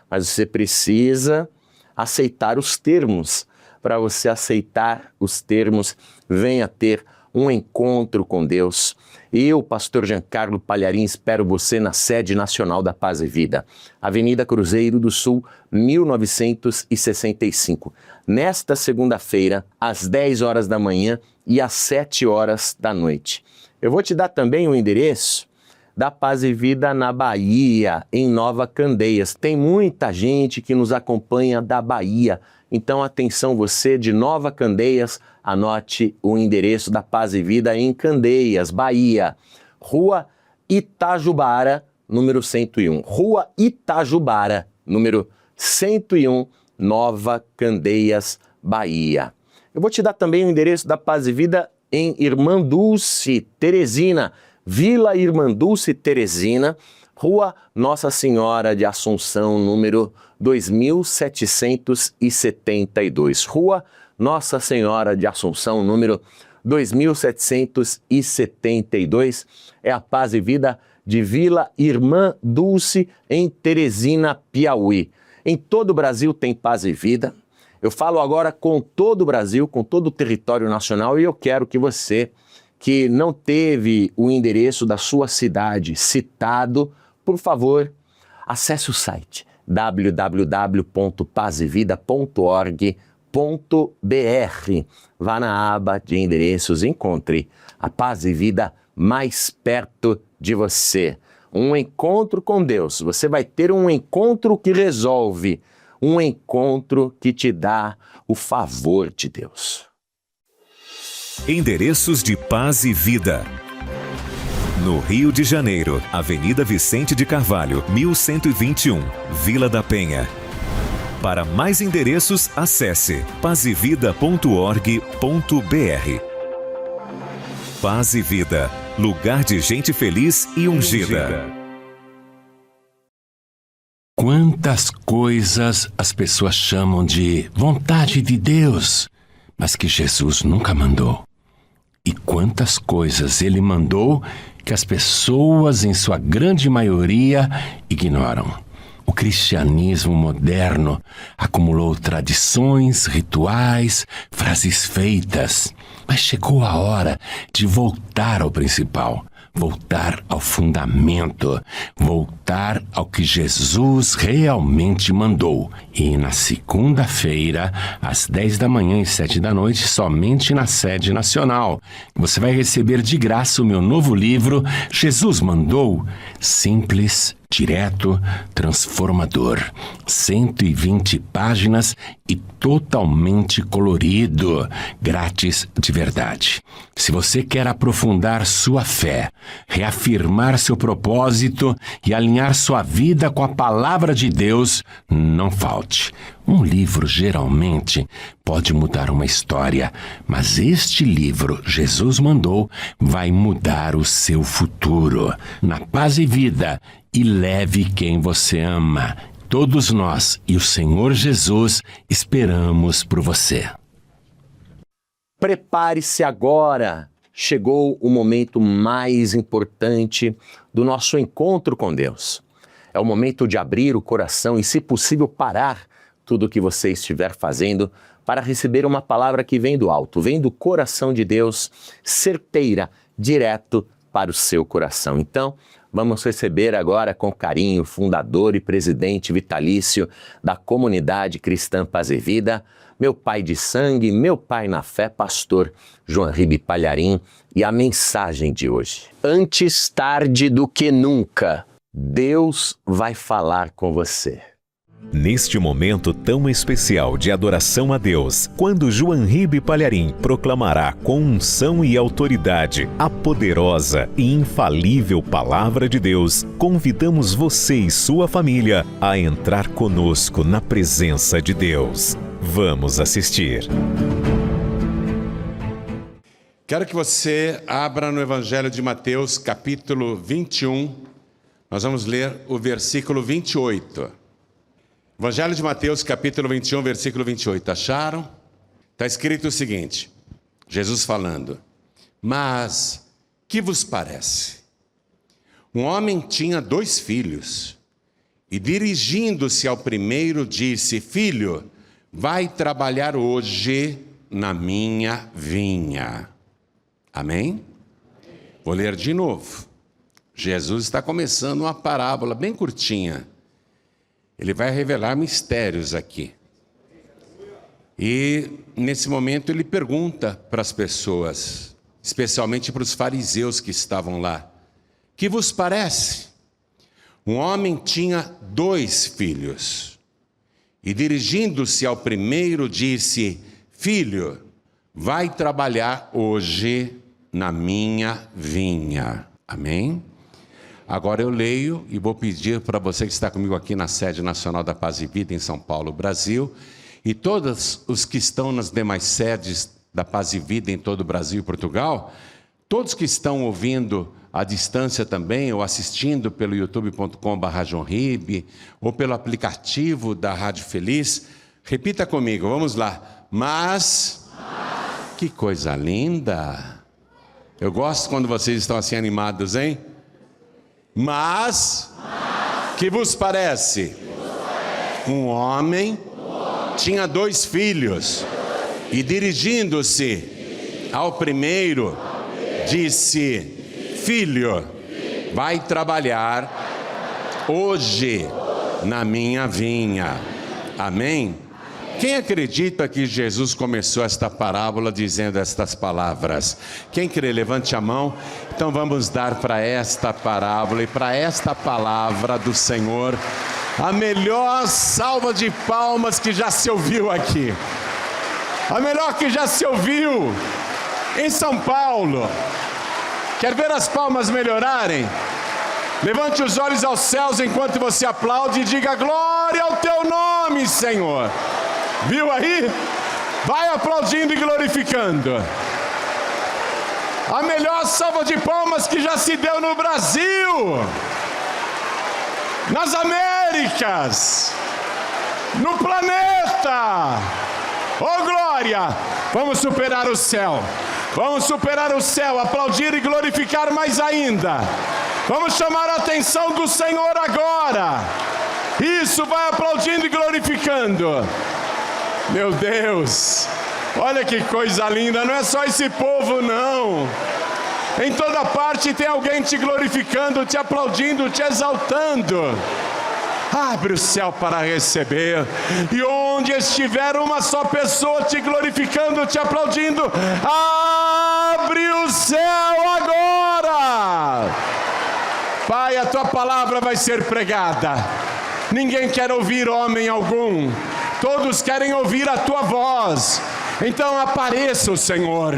Mas você precisa aceitar os termos. Para você aceitar os termos, venha ter um encontro com Deus. Eu, pastor Giancarlo Palharim, espero você na sede nacional da Paz e Vida, Avenida Cruzeiro do Sul, 1965. Nesta segunda-feira, às 10 horas da manhã e às 7 horas da noite. Eu vou te dar também o endereço da Paz e Vida na Bahia, em Nova Candeias. Tem muita gente que nos acompanha da Bahia. Então, atenção você de Nova Candeias, anote o endereço da Paz e Vida em Candeias, Bahia. Rua Itajubara, número 101. Rua Itajubara, número 101, Nova Candeias, Bahia. Eu vou te dar também o endereço da Paz e Vida em Irmã Dulce, Teresina, Vila Irmã Dulce, Teresina, Rua Nossa Senhora de Assunção, número 2772. Rua Nossa Senhora de Assunção, número 2772, é a Paz e Vida de Vila Irmã Dulce, em Teresina, Piauí. Em todo o Brasil tem Paz e Vida. Eu falo agora com todo o Brasil, com todo o território nacional, e eu quero que você, que não teve o endereço da sua cidade citado, por favor, acesse o site www.pazevida.org.br. Vá na aba de endereços e encontre a Paz e Vida mais perto de você. Um encontro com Deus. Você vai ter um encontro que resolve, um encontro que te dá o favor de Deus. Endereços de Paz e Vida. No Rio de Janeiro, Avenida Vicente de Carvalho, 1121, Vila da Penha. Para mais endereços, acesse pazevida.org.br. Paz e Vida, lugar de gente feliz e ungida. Quantas coisas as pessoas chamam de vontade de Deus, mas que Jesus nunca mandou. E quantas coisas Ele mandou que as pessoas, em sua grande maioria, ignoram. O cristianismo moderno acumulou tradições, rituais, frases feitas, mas chegou a hora de voltar ao principal, voltar ao fundamento, voltar ao que Jesus realmente mandou. E na segunda-feira, às 10 da manhã e 7 da noite, somente na sede nacional, você vai receber de graça o meu novo livro, Jesus Mandou, simples, direto, transformador. 120 páginas e totalmente colorido, grátis de verdade. Se você quer aprofundar sua fé, reafirmar seu propósito e alinhar sua vida com a palavra de Deus, não falte. Um livro geralmente pode mudar uma história, mas este livro, Jesus Mandou, vai mudar o seu futuro. Na Paz e Vida, e leve quem você ama. Todos nós e o Senhor Jesus esperamos por você. Prepare-se agora. Chegou o momento mais importante do nosso encontro com Deus. É o momento de abrir o coração e, se possível, parar tudo o que você estiver fazendo para receber uma palavra que vem do alto, vem do coração de Deus, certeira, direto para o seu coração. Então, vamos receber agora com carinho o fundador e presidente vitalício da comunidade cristã Paz e Vida, meu pai de sangue, meu pai na fé, pastor João Ribe Palharim, e a mensagem de hoje. Antes tarde do que nunca, Deus vai falar com você. Neste momento tão especial de adoração a Deus, quando João Ribe Palharim proclamará com unção e autoridade a poderosa e infalível Palavra de Deus, convidamos você e sua família a entrar conosco na presença de Deus. Vamos assistir. Quero que você abra no Evangelho de Mateus, capítulo 21. Nós vamos ler o versículo 28. Evangelho de Mateus, capítulo 21, versículo 28. Acharam? Está escrito o seguinte, Jesus falando: mas, que vos parece? Um homem tinha 2 filhos, e dirigindo-se ao primeiro, disse: filho, vai trabalhar hoje na minha vinha. Amém? Vou ler de novo. Jesus está começando uma parábola bem curtinha. Ele vai revelar mistérios aqui. E nesse momento ele pergunta para as pessoas, especialmente para os fariseus que estavam lá: que vos parece? Um homem tinha 2 filhos, e dirigindo-se ao primeiro disse: filho, vai trabalhar hoje na minha vinha. Amém? Agora eu leio e vou pedir para você que está comigo aqui na sede nacional da Paz e Vida em São Paulo, Brasil, e todos os que estão nas demais sedes da Paz e Vida em todo o Brasil e Portugal, todos que estão ouvindo à distância também, ou assistindo pelo youtube.com/joãoribe, ou pelo aplicativo da Rádio Feliz, repita comigo, vamos lá. Mas, que coisa linda! Eu gosto quando vocês estão assim animados, hein? Mas, que vos parece? Um homem tinha 2 filhos, e dirigindo-se ao primeiro, disse: filho, vai trabalhar hoje na minha vinha. Amém? Quem acredita que Jesus começou esta parábola dizendo estas palavras? Quem crê, levante a mão. Então vamos dar para esta parábola e para esta palavra do Senhor a melhor salva de palmas que já se ouviu aqui. A melhor que já se ouviu em São Paulo. Quer ver as palmas melhorarem? Levante os olhos aos céus enquanto você aplaude e diga: glória ao teu nome, Senhor. Viu aí? Vai aplaudindo e glorificando. A melhor salva de palmas que já se deu no Brasil, nas Américas, no planeta. Oh glória! Vamos superar o céu. Vamos superar o céu, aplaudir e glorificar mais ainda. Vamos chamar a atenção do Senhor agora. Isso, vai aplaudindo e glorificando. Meu Deus, olha que coisa linda, não é só esse povo não. Em toda parte tem alguém te glorificando, te aplaudindo, te exaltando. Abre o céu para receber. E onde estiver uma só pessoa te glorificando, te aplaudindo, abre o céu agora. Pai, a tua palavra vai ser pregada. Ninguém quer ouvir homem algum. Todos querem ouvir a tua voz. Então apareça o Senhor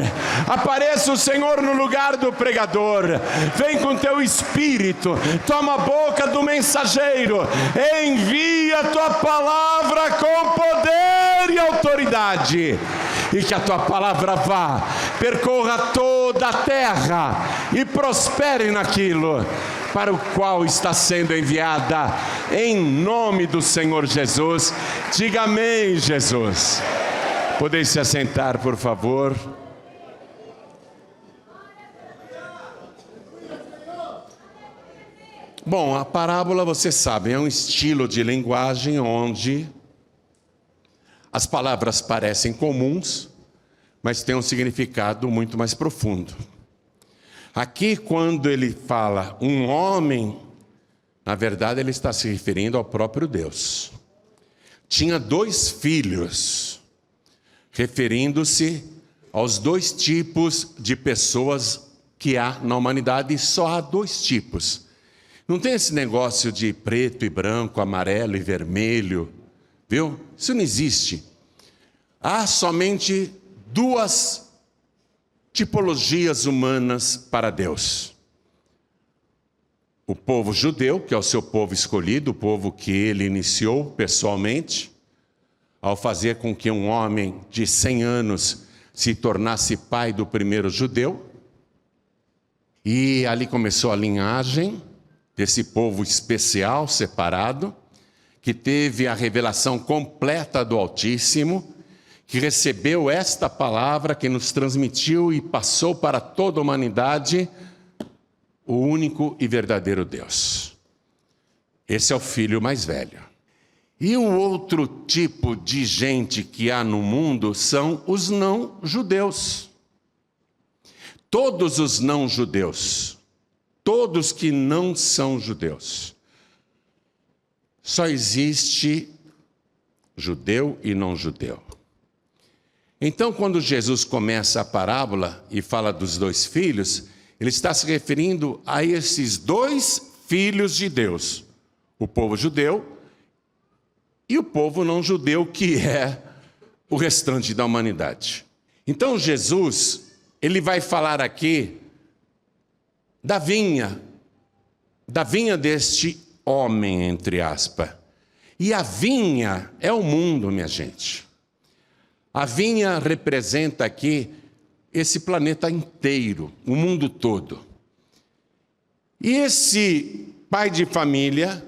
no lugar do pregador. Vem com teu espírito, toma a boca do mensageiro, envia a tua palavra com poder e autoridade, e que a tua palavra vá, percorra toda a terra e prospere naquilo para o qual está sendo enviada, em nome do Senhor Jesus. Diga amém, Jesus. Podeis se assentar, por favor. Bom, a parábola, vocês sabem, é um estilo de linguagem onde as palavras parecem comuns, mas têm um significado muito mais profundo. Aqui, quando ele fala um homem, na verdade ele está se referindo ao próprio Deus. Tinha 2 filhos, referindo-se aos 2 tipos de pessoas que há na humanidade, e só há 2 tipos. Não tem esse negócio de preto e branco, amarelo e vermelho, viu? Isso não existe. Há somente 2 tipologias humanas para Deus. O povo judeu, que é o seu povo escolhido, o povo que ele iniciou pessoalmente, ao fazer com que um homem de 100 anos se tornasse pai do primeiro judeu. E ali começou a linhagem desse povo especial, separado, que teve a revelação completa do Altíssimo, que recebeu esta palavra, que nos transmitiu e passou para toda a humanidade o único e verdadeiro Deus. Esse é o filho mais velho. E um outro tipo de gente que há no mundo são os não-judeus. Todos os não-judeus, todos que não são judeus. Só existe judeu e não-judeu. Então, quando Jesus começa a parábola e fala dos 2 filhos, ele está se referindo a esses 2 filhos de Deus, o povo judeu e o povo não judeu, que é o restante da humanidade. Então Jesus, ele vai falar aqui da vinha deste homem, entre aspas. E a vinha é o mundo, minha gente. A vinha representa aqui esse planeta inteiro, o mundo todo. E esse pai de família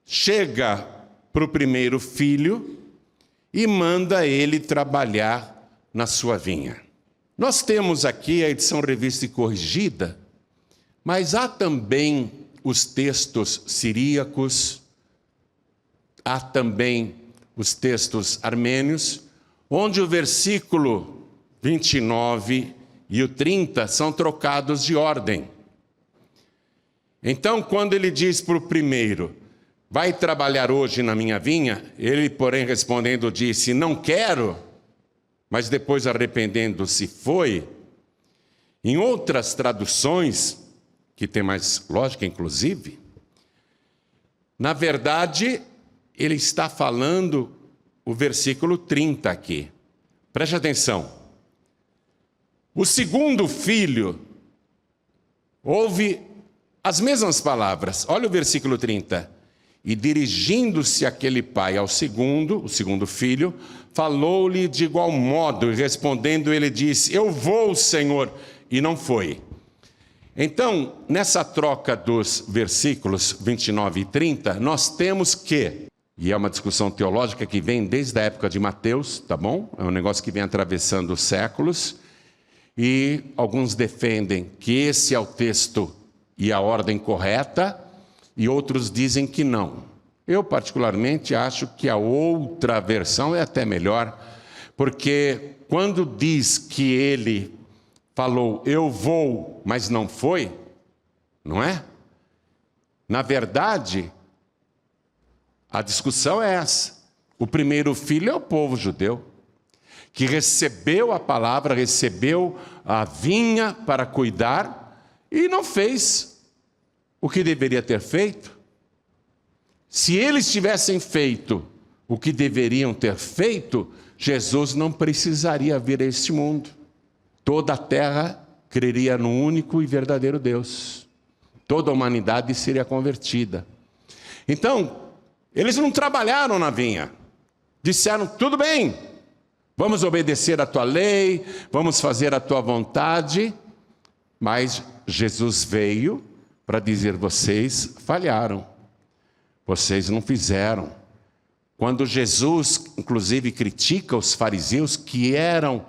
chega para o primeiro filho e manda ele trabalhar na sua vinha. Nós temos aqui a edição revista e corrigida, mas há também os textos siríacos, há também os textos armênios, onde o versículo 29 e o 30 são trocados de ordem. Então, quando ele diz para o primeiro, vai trabalhar hoje na minha vinha? Ele, porém, respondendo, disse, não quero, mas depois arrependendo-se foi. Em outras traduções, que tem mais lógica inclusive, na verdade, ele está falando o versículo 30 aqui. Preste atenção. O segundo filho ouve as mesmas palavras. Olha o versículo 30. E dirigindo-se aquele pai ao segundo, o segundo filho, falou-lhe de igual modo, e respondendo ele disse, eu vou, Senhor, e não foi. Então, nessa troca dos versículos 29 e 30, nós temos que, e é uma discussão teológica que vem desde a época de Mateus, tá bom? É um negócio que vem atravessando os séculos, e alguns defendem que esse é o texto e a ordem correta, e outros dizem que não. Eu, particularmente, acho que a outra versão é até melhor, porque quando diz que ele falou, eu vou, mas não foi, não é? Na verdade, a discussão é essa. O primeiro filho é o povo judeu, que recebeu a palavra, recebeu a vinha para cuidar e não fez o que deveria ter feito. Se eles tivessem feito o que deveriam ter feito, Jesus não precisaria vir a este mundo. Toda a terra creria no único e verdadeiro Deus. Toda a humanidade seria convertida. Então, eles não trabalharam na vinha. Disseram, tudo bem, vamos obedecer a tua lei, vamos fazer a tua vontade. Mas Jesus veio para dizer, vocês falharam. Vocês não fizeram. Quando Jesus, inclusive, critica os fariseus que eram,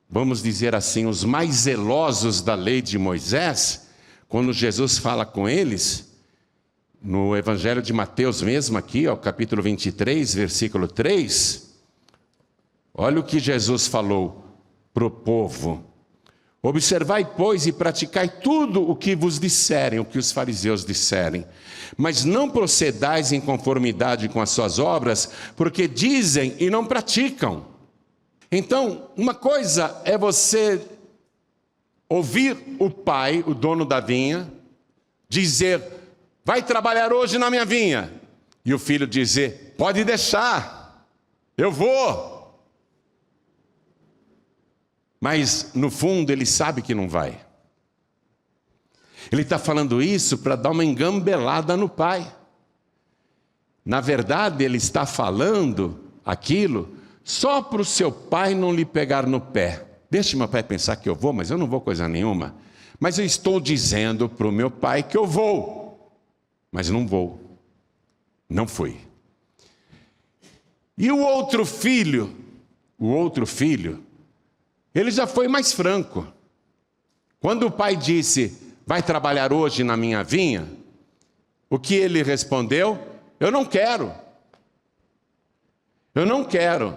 vamos dizer assim, os mais zelosos da lei de Moisés, quando Jesus fala com eles, no Evangelho de Mateus mesmo aqui, ó, capítulo 23, versículo 3, olha o que Jesus falou para o povo. Observai, pois, e praticai tudo o que vos disserem, o que os fariseus disserem, mas não procedais em conformidade com as suas obras, porque dizem e não praticam. Então, uma coisa é você ouvir o pai, o dono da vinha, dizer, vai trabalhar hoje na minha vinha. E o filho dizer, pode deixar, eu vou. Mas, no fundo, ele sabe que não vai. Ele está falando isso para dar uma engambelada no pai. Na verdade, ele está falando aquilo só para o seu pai não lhe pegar no pé. Deixa meu pai pensar que eu vou, mas eu não vou coisa nenhuma. Mas eu estou dizendo para o meu pai que eu vou, mas não vou. Não fui. E o outro filho, ele já foi mais franco. Quando o pai disse, vai trabalhar hoje na minha vinha, o que ele respondeu? Eu não quero. Eu não quero.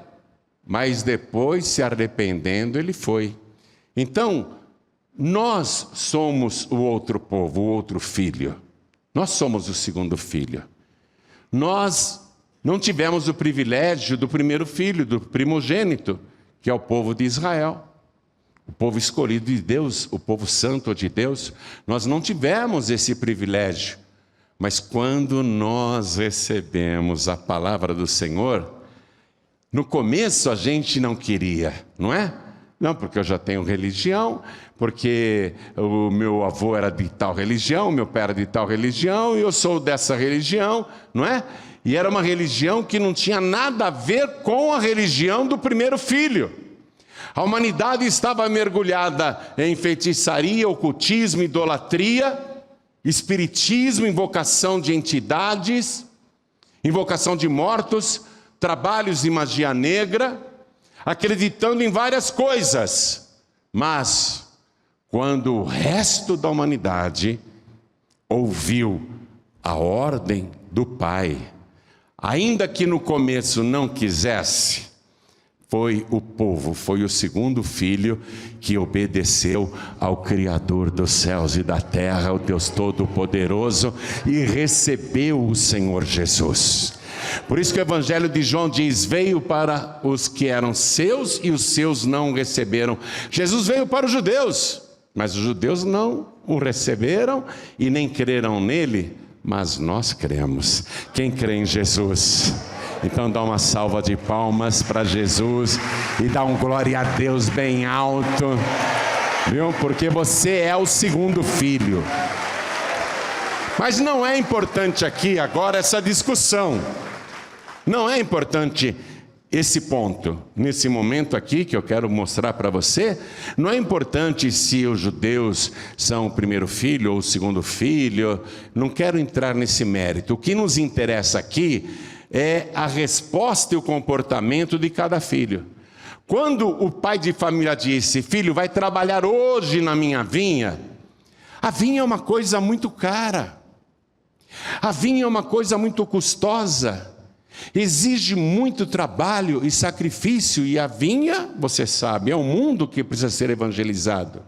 Mas depois, se arrependendo, ele foi. Então, nós somos o outro povo, o outro filho. Nós somos o segundo filho. Nós não tivemos o privilégio do primeiro filho, do primogênito, que é o povo de Israel. O povo escolhido de Deus, o povo santo de Deus. Nós não tivemos esse privilégio. Mas quando nós recebemos a palavra do Senhor, no começo a gente não queria, não é? Não, porque eu já tenho religião, porque o meu avô era de tal religião, meu pai era de tal religião, e eu sou dessa religião, não é? E era uma religião que não tinha nada a ver com a religião do primeiro filho. A humanidade estava mergulhada em feitiçaria, ocultismo, idolatria, espiritismo, invocação de entidades, invocação de mortos, trabalhos de magia negra, acreditando em várias coisas. Mas, quando o resto da humanidade ouviu a ordem do Pai, ainda que no começo não quisesse, foi o povo, foi o segundo filho que obedeceu ao Criador dos céus e da terra, o Deus Todo-Poderoso, e recebeu o Senhor Jesus. Por isso que o Evangelho de João diz: veio para os que eram seus e os seus não o receberam. Jesus veio para os judeus, mas os judeus não o receberam e nem creram nele, mas nós cremos. Quem crê em Jesus? Então dá uma salva de palmas para Jesus e dá um glória a Deus bem alto, viu? Porque você é o segundo filho. Mas não é importante aqui agora essa discussão. Não é importante esse ponto. Nesse momento aqui que eu quero mostrar para você, não é importante se os judeus são o primeiro filho ou o segundo filho. Não quero entrar nesse mérito. O que nos interessa aqui é a resposta e o comportamento de cada filho. Quando o pai de família disse: filho, vai trabalhar hoje na minha vinha. A vinha é uma coisa muito cara. A vinha é uma coisa muito custosa. Exige muito trabalho e sacrifício. E a vinha, você sabe, é o mundo que precisa ser evangelizado.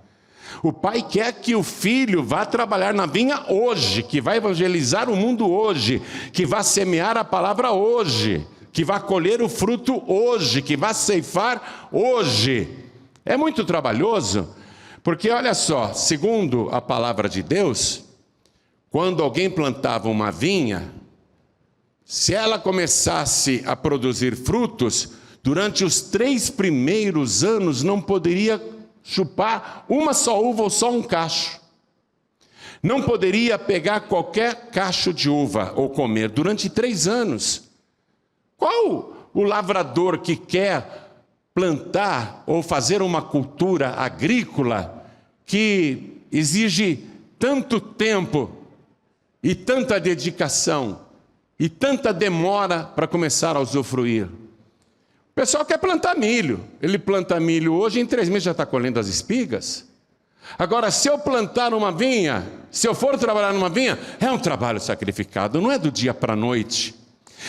O pai quer que o filho vá trabalhar na vinha hoje, que vai evangelizar o mundo hoje, que vá semear a palavra hoje, que vá colher o fruto hoje, que vá ceifar hoje. É muito trabalhoso, porque olha só, segundo a palavra de Deus, quando alguém plantava uma vinha, se ela começasse a produzir frutos, durante os 3 primeiros anos não poderia chupar uma só uva ou só um cacho. Não poderia pegar qualquer cacho de uva ou comer durante 3 anos. Qual o lavrador que quer plantar ou fazer uma cultura agrícola que exige tanto tempo e tanta dedicação e tanta demora para começar a usufruir? O pessoal quer plantar milho. Ele planta milho hoje, em 3 meses já está colhendo as espigas. Agora, se eu plantar uma vinha, se eu for trabalhar numa vinha, é um trabalho sacrificado, não é do dia para a noite.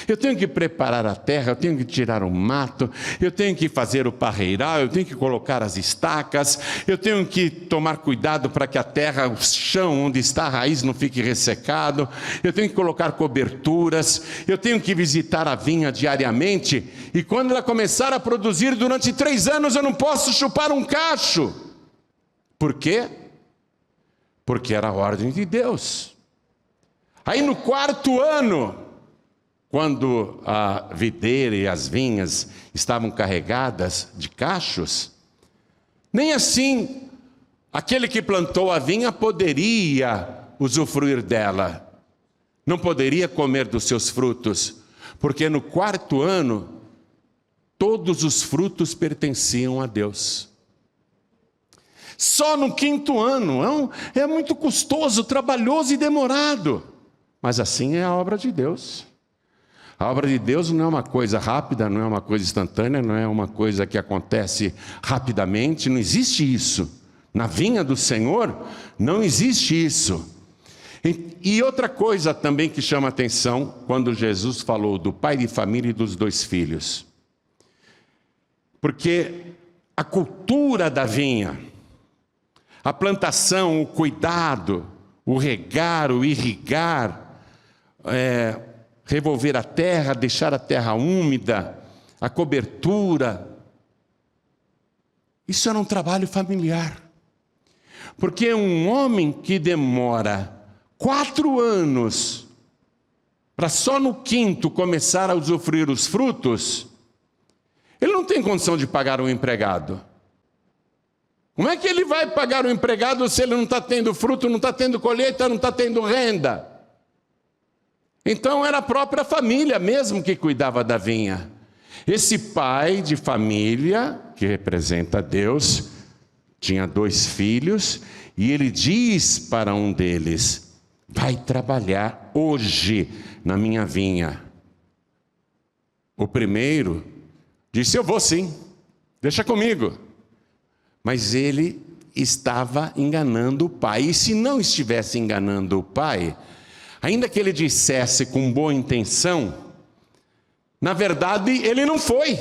Eu tenho que preparar a terra, eu tenho que tirar o mato, eu tenho que fazer o parreiral, eu tenho que colocar as estacas, eu tenho que tomar cuidado para que a terra, o chão onde está a raiz não fique ressecado, eu tenho que colocar coberturas, eu tenho que visitar a vinha diariamente, e quando ela começar a produzir durante 3 anos, eu não posso chupar um cacho. Por quê? Porque era a ordem de Deus. Aí no 4º ano, quando a videira e as vinhas estavam carregadas de cachos, nem assim aquele que plantou a vinha poderia usufruir dela, não poderia comer dos seus frutos, porque no 4º ano todos os frutos pertenciam a Deus. Só no 5º ano é muito custoso, trabalhoso e demorado, mas assim é a obra de Deus. A obra de Deus não é uma coisa rápida, não é uma coisa instantânea, não é uma coisa que acontece rapidamente, não existe isso. Na vinha do Senhor não existe isso. E outra coisa também que chama atenção, quando Jesus falou do pai de família e dos 2 filhos. Porque a cultura da vinha, a plantação, o cuidado, o regar, o irrigar, revolver a terra, deixar a terra úmida, a cobertura, isso era um trabalho familiar. Porque um homem que demora 4 anos para só no 5º começar a usufruir os frutos, ele não tem condição de pagar um empregado. Como é que ele vai pagar o empregado se ele não está tendo fruto, não está tendo colheita, não está tendo renda? Então era a própria família mesmo que cuidava da vinha. Esse pai de família, que representa Deus, tinha 2 filhos, e ele diz para um deles: vai trabalhar hoje na minha vinha. O primeiro disse: eu vou sim, deixa comigo. Mas ele estava enganando o pai. E se não estivesse enganando o pai, ainda que ele dissesse com boa intenção, na verdade ele não foi.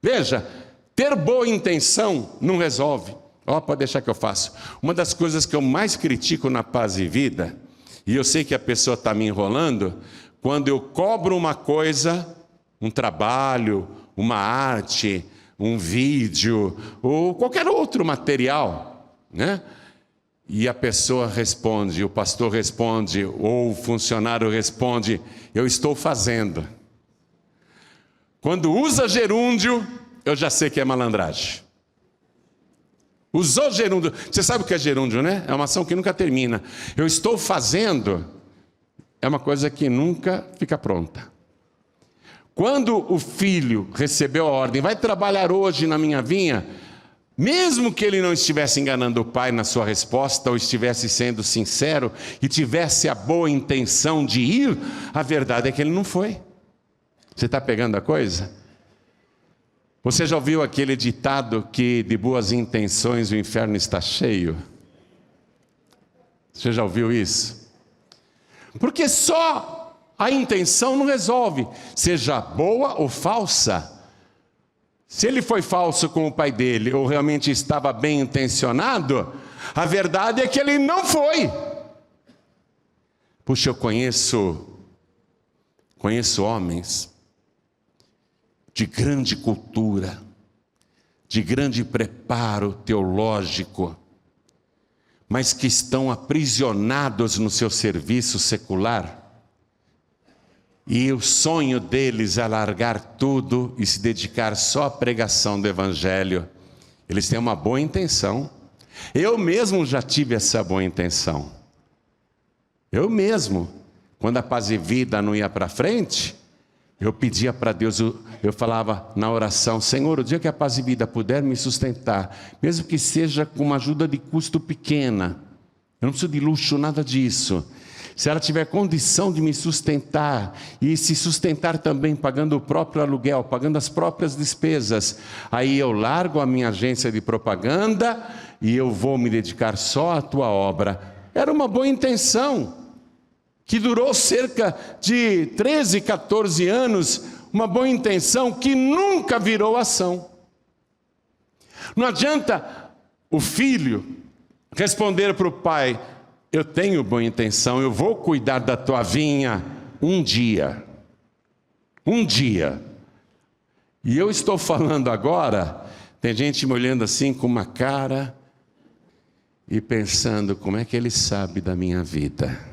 Veja, ter boa intenção não resolve. Pode deixar que eu faço. Uma das coisas que eu mais critico na Paz e Vida, e eu sei que a pessoa está me enrolando, quando eu cobro uma coisa, um trabalho, uma arte, um vídeo, ou qualquer outro material, né? E a pessoa responde, o pastor responde, ou o funcionário responde, eu estou fazendo. Quando usa gerúndio, eu já sei que é malandragem. Usou gerúndio. Você sabe o que é gerúndio, né? É uma ação que nunca termina. Eu estou fazendo, é uma coisa que nunca fica pronta. Quando o filho recebeu a ordem, vai trabalhar hoje na minha vinha, mesmo que ele não estivesse enganando o pai na sua resposta, ou estivesse sendo sincero, e tivesse a boa intenção de ir, a verdade é que ele não foi. Você está pegando a coisa? Você já ouviu aquele ditado que de boas intenções o inferno está cheio? Você já ouviu isso? Porque só a intenção não resolve, seja boa ou falsa. Se ele foi falso com o pai dele, ou realmente estava bem intencionado, a verdade é que ele não foi. Puxa, eu conheço homens de grande cultura, de grande preparo teológico, mas que estão aprisionados no seu serviço secular. E o sonho deles é largar tudo e se dedicar só à pregação do Evangelho. Eles têm uma boa intenção. Eu mesmo já tive essa boa intenção. Eu mesmo, quando a Paz e Vida não ia para frente, eu pedia para Deus, eu falava na oração, Senhor, o dia que a Paz e Vida puder me sustentar, mesmo que seja com uma ajuda de custo pequena, eu não preciso de luxo, nada disso. Se ela tiver condição de me sustentar, e se sustentar também pagando o próprio aluguel, pagando as próprias despesas, aí eu largo a minha agência de propaganda e eu vou me dedicar só à tua obra. Era uma boa intenção, que durou cerca de 13, 14 anos, uma boa intenção que nunca virou ação. Não adianta o filho responder para o pai, eu tenho boa intenção, eu vou cuidar da tua vinha um dia. E eu estou falando agora, tem gente me olhando assim com uma cara e pensando, como é que ele sabe da minha vida?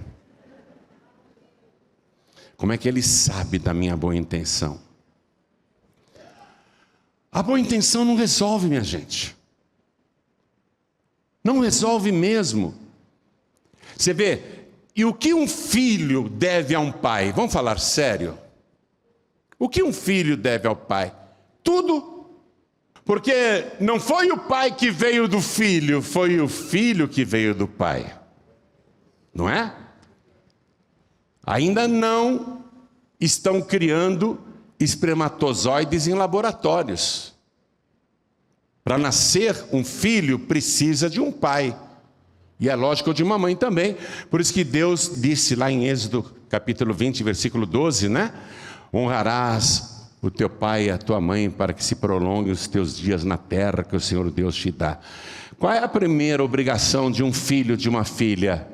Como é que ele sabe da minha boa intenção? A boa intenção não resolve, minha gente. Não resolve mesmo. Você vê, e o que um filho deve a um pai? Vamos falar sério? O que um filho deve ao pai? Tudo. Porque não foi o pai que veio do filho, foi o filho que veio do pai. Não é? Ainda não estão criando espermatozoides em laboratórios. Para nascer um filho precisa de um pai. E é lógico de uma mãe também. Por isso que Deus disse lá em Êxodo capítulo 20, versículo 12, né? Honrarás o teu pai e a tua mãe para que se prolonguem os teus dias na terra que o Senhor Deus te dá. Qual é a primeira obrigação de um filho, de uma filha?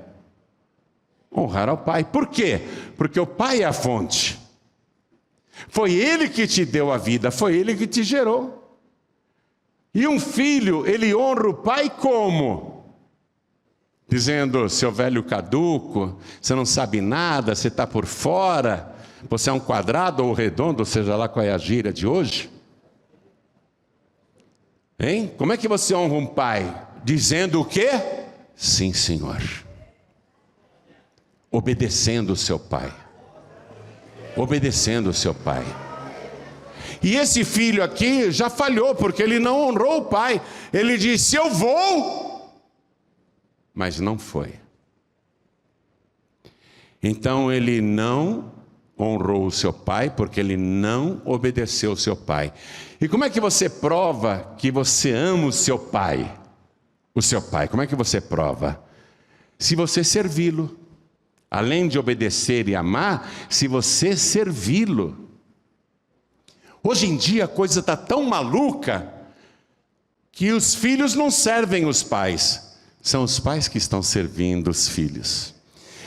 Honrar ao pai. Por quê? Porque o pai é a fonte. Foi ele que te deu a vida, foi ele que te gerou. E um filho, ele honra o pai como? Dizendo, seu velho caduco, você não sabe nada, você está por fora, você é um quadrado ou redondo, seja lá qual é a gíria de hoje. Hein? Como é que você honra um pai? Dizendo o quê? Sim, Senhor. Obedecendo o seu pai. Obedecendo o seu pai. E esse filho aqui já falhou, porque ele não honrou o pai. Ele disse, eu vou... Mas não foi. Então ele não honrou o seu pai, porque ele não obedeceu o seu pai. E como é que você prova que você ama o seu pai? O seu pai, como é que você prova? Se você servi-lo. Além de obedecer e amar, se você servi-lo. Hoje em dia a coisa está tão maluca que os filhos não servem os pais, são os pais que estão servindo os filhos.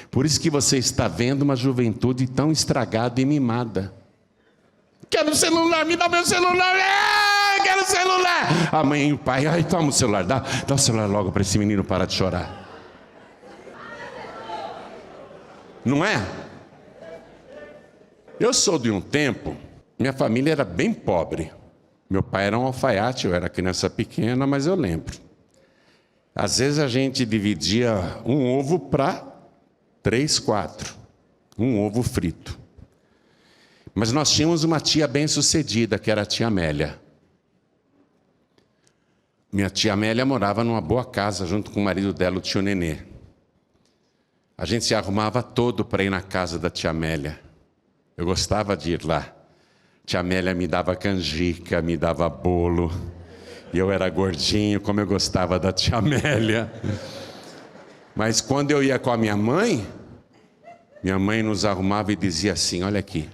Por isso que você está vendo uma juventude tão estragada e mimada. Quero celular, me dá meu celular, quero celular. A mãe e o pai, ai, toma o celular, dá o celular logo para esse menino parar de chorar. Não é? Eu sou de um tempo, minha família era bem pobre. Meu pai era um alfaiate, eu era criança pequena, mas eu lembro. Às vezes a gente dividia um ovo para 3, 4. Um ovo frito. Mas nós tínhamos uma tia bem-sucedida, que era a tia Amélia. Minha tia Amélia morava numa boa casa, junto com o marido dela, o tio Nenê. A gente se arrumava todo para ir na casa da tia Amélia. Eu gostava de ir lá. Tia Amélia me dava canjica, me dava bolo. E eu era gordinho, como eu gostava da tia Amélia. Mas quando eu ia com a minha mãe nos arrumava e dizia assim, olha aqui.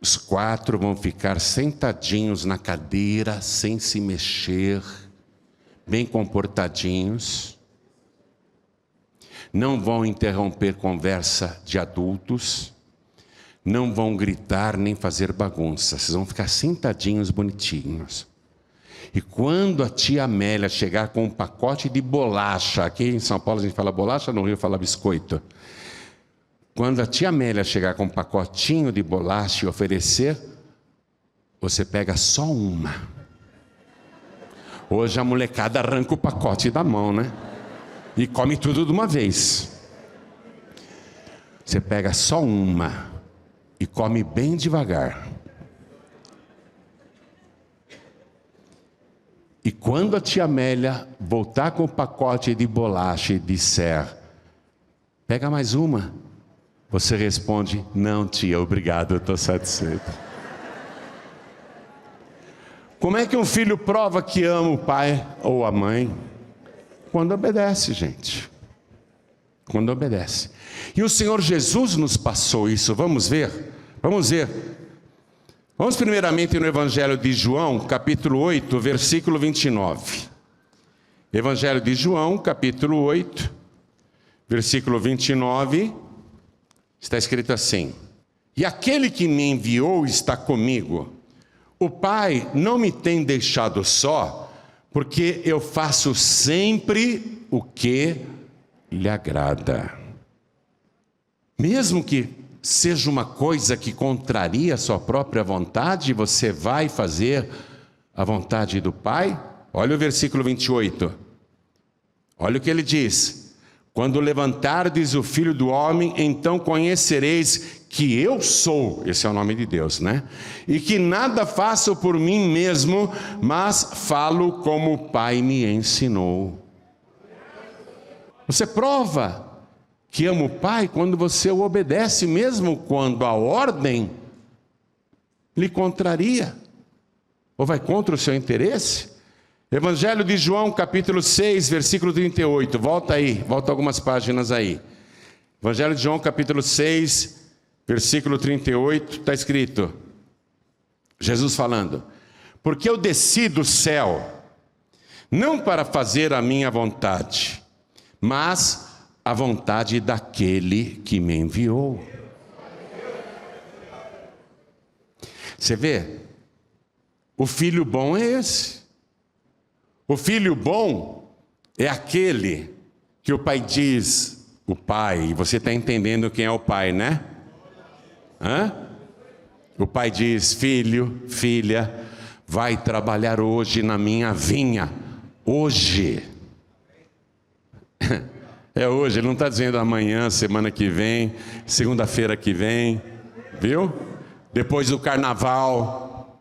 Os 4 vão ficar sentadinhos na cadeira, sem se mexer, bem comportadinhos. Não vão interromper conversa de adultos. Não vão gritar nem fazer bagunça. Vocês vão ficar sentadinhos, bonitinhos. E quando a tia Amélia chegar com um pacote de bolacha, aqui em São Paulo a gente fala bolacha, no Rio fala biscoito. Quando a tia Amélia chegar com um pacotinho de bolacha e oferecer, você pega só uma. Hoje a molecada arranca o pacote da mão, né? E come tudo de uma vez. Você pega só uma e come bem devagar. E quando a tia Amélia voltar com o pacote de bolacha e disser, pega mais uma, você responde, não tia, obrigado, eu estou satisfeito. Como é que um filho prova que ama o pai ou a mãe? Quando obedece, gente. Quando obedece. E o Senhor Jesus nos passou isso, vamos ver? Vamos ver. Vamos primeiramente no Evangelho de João, capítulo 8, versículo 29. Evangelho de João, capítulo 8, versículo 29, está escrito assim: E aquele que me enviou está comigo. O Pai não me tem deixado só, porque eu faço sempre o que lhe agrada. Mesmo que seja uma coisa que contraria a sua própria vontade, você vai fazer a vontade do Pai? Olha o versículo 28. Olha o que ele diz. Quando levantardes o Filho do Homem, então conhecereis que eu sou, esse é o nome de Deus, né? E que nada faço por mim mesmo, mas falo como o Pai me ensinou. Você prova que ama o Pai quando você o obedece, mesmo quando a ordem lhe contraria, ou vai contra o seu interesse. Evangelho de João, capítulo 6, versículo 38, volta aí, volta algumas páginas aí. Evangelho de João, capítulo 6, versículo 38, está escrito, Jesus falando, porque eu desci do céu, não para fazer a minha vontade, mas a vontade daquele que me enviou. Você vê? O filho bom é esse. O filho bom é aquele que o pai diz, o pai, e você está entendendo quem é o pai, né? Hã? O pai diz, filho, filha, vai trabalhar hoje na minha vinha. Hoje. É hoje, ele não está dizendo amanhã, semana que vem, segunda-feira que vem, viu? Depois do carnaval,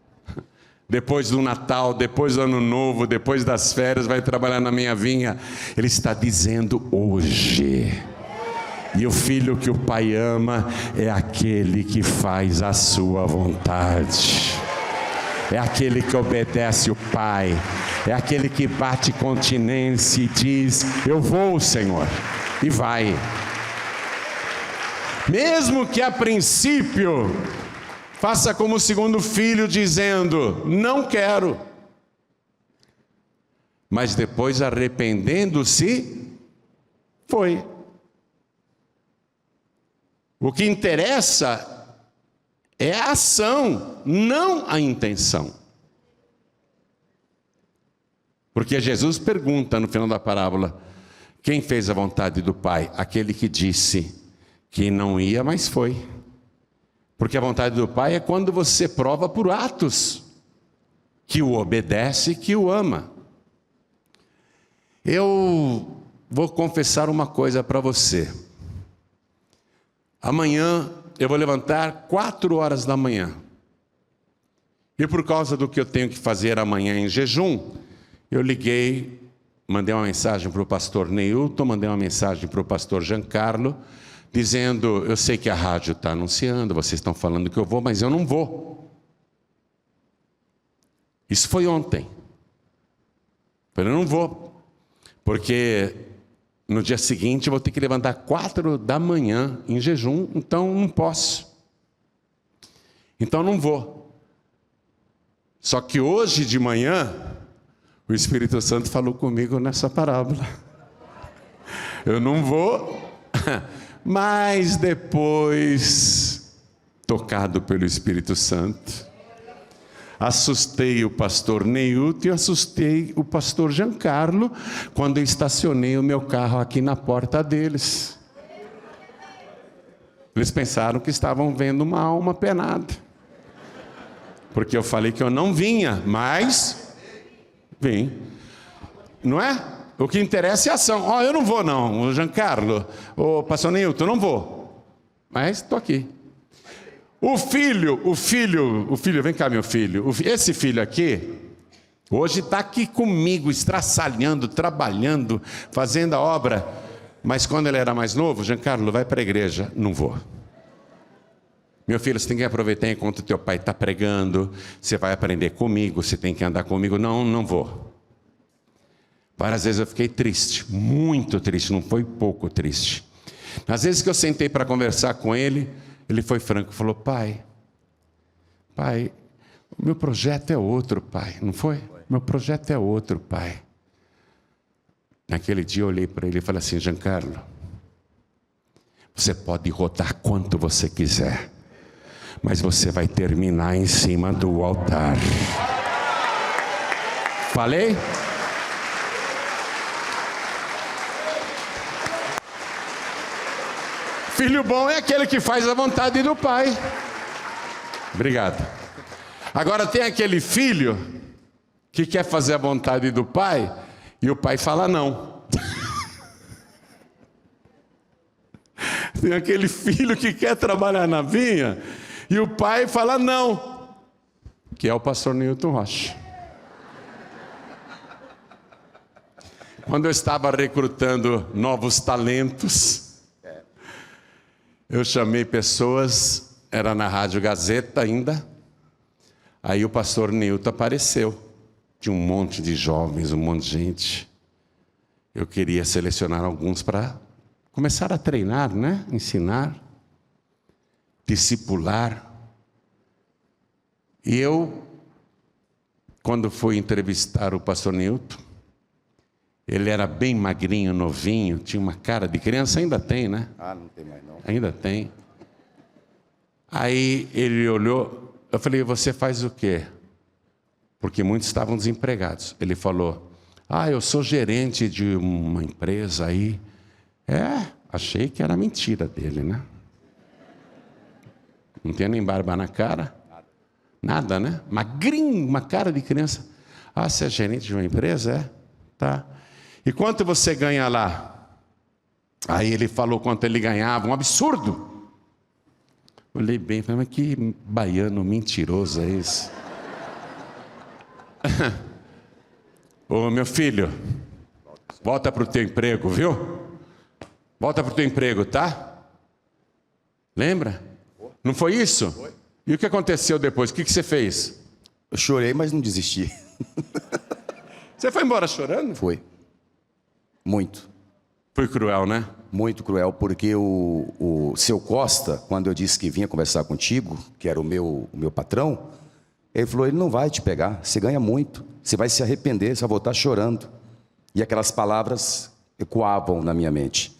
depois do Natal, depois do Ano Novo, depois das férias, vai trabalhar na minha vinha. Ele está dizendo hoje. E o filho que o pai ama é aquele que faz a sua vontade. É aquele que obedece o pai. É aquele que bate continência e diz, eu vou, Senhor, e vai. Mesmo que a princípio Faça como o segundo filho, dizendo: não quero. Mas depois, arrependendo-se, foi. O que interessa é a ação, não a intenção. Porque Jesus pergunta no final da parábola: quem fez a vontade do Pai? Aquele que disse que não ia, mas foi. Porque a vontade do Pai é quando você prova por atos que o obedece, que o ama. Eu vou confessar uma coisa para você. Amanhã eu vou levantar 4 horas da manhã. E por causa do que eu tenho que fazer amanhã em jejum, eu liguei, mandei uma mensagem para o pastor Neilton, mandei uma mensagem para o pastor Giancarlo, dizendo: eu sei que a rádio está anunciando, vocês estão falando que eu vou, mas eu não vou. Isso foi ontem. Eu não vou, porque no dia seguinte eu vou ter que levantar 4 da manhã em jejum, então não posso. Então não vou. Só que hoje de manhã, o Espírito Santo falou comigo nessa parábola. Eu não vou, mas depois, tocado pelo Espírito Santo, assustei o pastor Neilton e assustei o pastor Giancarlo quando eu estacionei o meu carro aqui na porta deles. Eles pensaram que estavam vendo uma alma penada, porque eu falei que eu não vinha, mas vim. Não é? O que interessa é a ação. Eu não vou não, o Giancarlo, o pastor Neilton, eu não vou. Mas estou aqui. O filho, vem cá meu filho. Esse filho aqui, hoje está aqui comigo, estraçalhando, trabalhando, fazendo a obra. Mas quando ele era mais novo: Giancarlo, vai para a igreja. Não vou. Meu filho, você tem que aproveitar enquanto teu pai está pregando. Você vai aprender comigo, você tem que andar comigo. Não, não vou. Várias vezes eu fiquei triste, muito triste, não foi pouco triste. Às vezes que eu sentei para conversar com ele, ele foi franco, falou: pai, o meu projeto é outro, pai. Não foi? Meu projeto é outro, pai. Naquele dia eu olhei para ele e falei assim: Giancarlo, você pode rodar quanto você quiser, mas você vai terminar em cima do altar. Falei? Filho bom é aquele que faz a vontade do pai. Obrigado. Agora tem aquele filho que quer fazer a vontade do pai e o pai fala não. Tem aquele filho que quer trabalhar na vinha e o pai fala não, que é o pastor Neilton Rocha. Quando eu estava recrutando novos talentos, eu chamei pessoas, era na Rádio Gazeta ainda, aí o pastor Neilton apareceu. Tinha um monte de jovens, um monte de gente. Eu queria selecionar alguns para começar a treinar, né? Ensinar, discipular. E eu, quando fui entrevistar o pastor Neilton, ele era bem magrinho, novinho, tinha uma cara de criança, ainda tem, né? Não tem mais não. Ainda tem. Aí ele olhou, eu falei: você faz o quê? Porque muitos estavam desempregados. Ele falou: eu sou gerente de uma empresa aí. Achei que era mentira dele, né? Não tinha nem barba na cara. Nada, né? Magrinho, uma cara de criança. Você é gerente de uma empresa? Tá. E quanto você ganha lá? Aí ele falou quanto ele ganhava, um absurdo. Olhei bem, falei: mas que baiano mentiroso é esse? Ô meu filho, volta para o teu emprego, viu? Volta para o teu emprego, tá? Lembra? Não foi isso? Foi. E o que aconteceu depois? O que você fez? Eu chorei, mas não desisti. Você foi embora chorando? Foi. Muito. Foi cruel, né? Muito cruel, porque o seu Costa, quando eu disse que vinha conversar contigo, que era o meu patrão, ele falou, ele não vai te pegar, você ganha muito, você vai se arrepender, você vai voltar chorando. E aquelas palavras ecoavam na minha mente.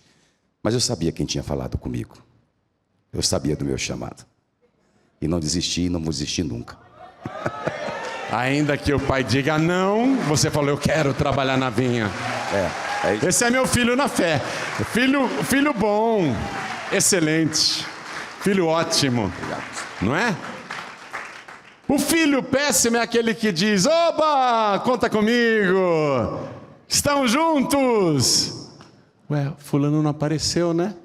Mas eu sabia quem tinha falado comigo. Eu sabia do meu chamado. E não desisti, e não vou desistir nunca. Ainda que o pai diga não, você falou, eu quero trabalhar na vinha. Esse é meu filho na fé. Filho bom, excelente, filho ótimo, não é? O filho péssimo é aquele que diz, oba, conta comigo, estamos juntos. Ué, fulano não apareceu, né?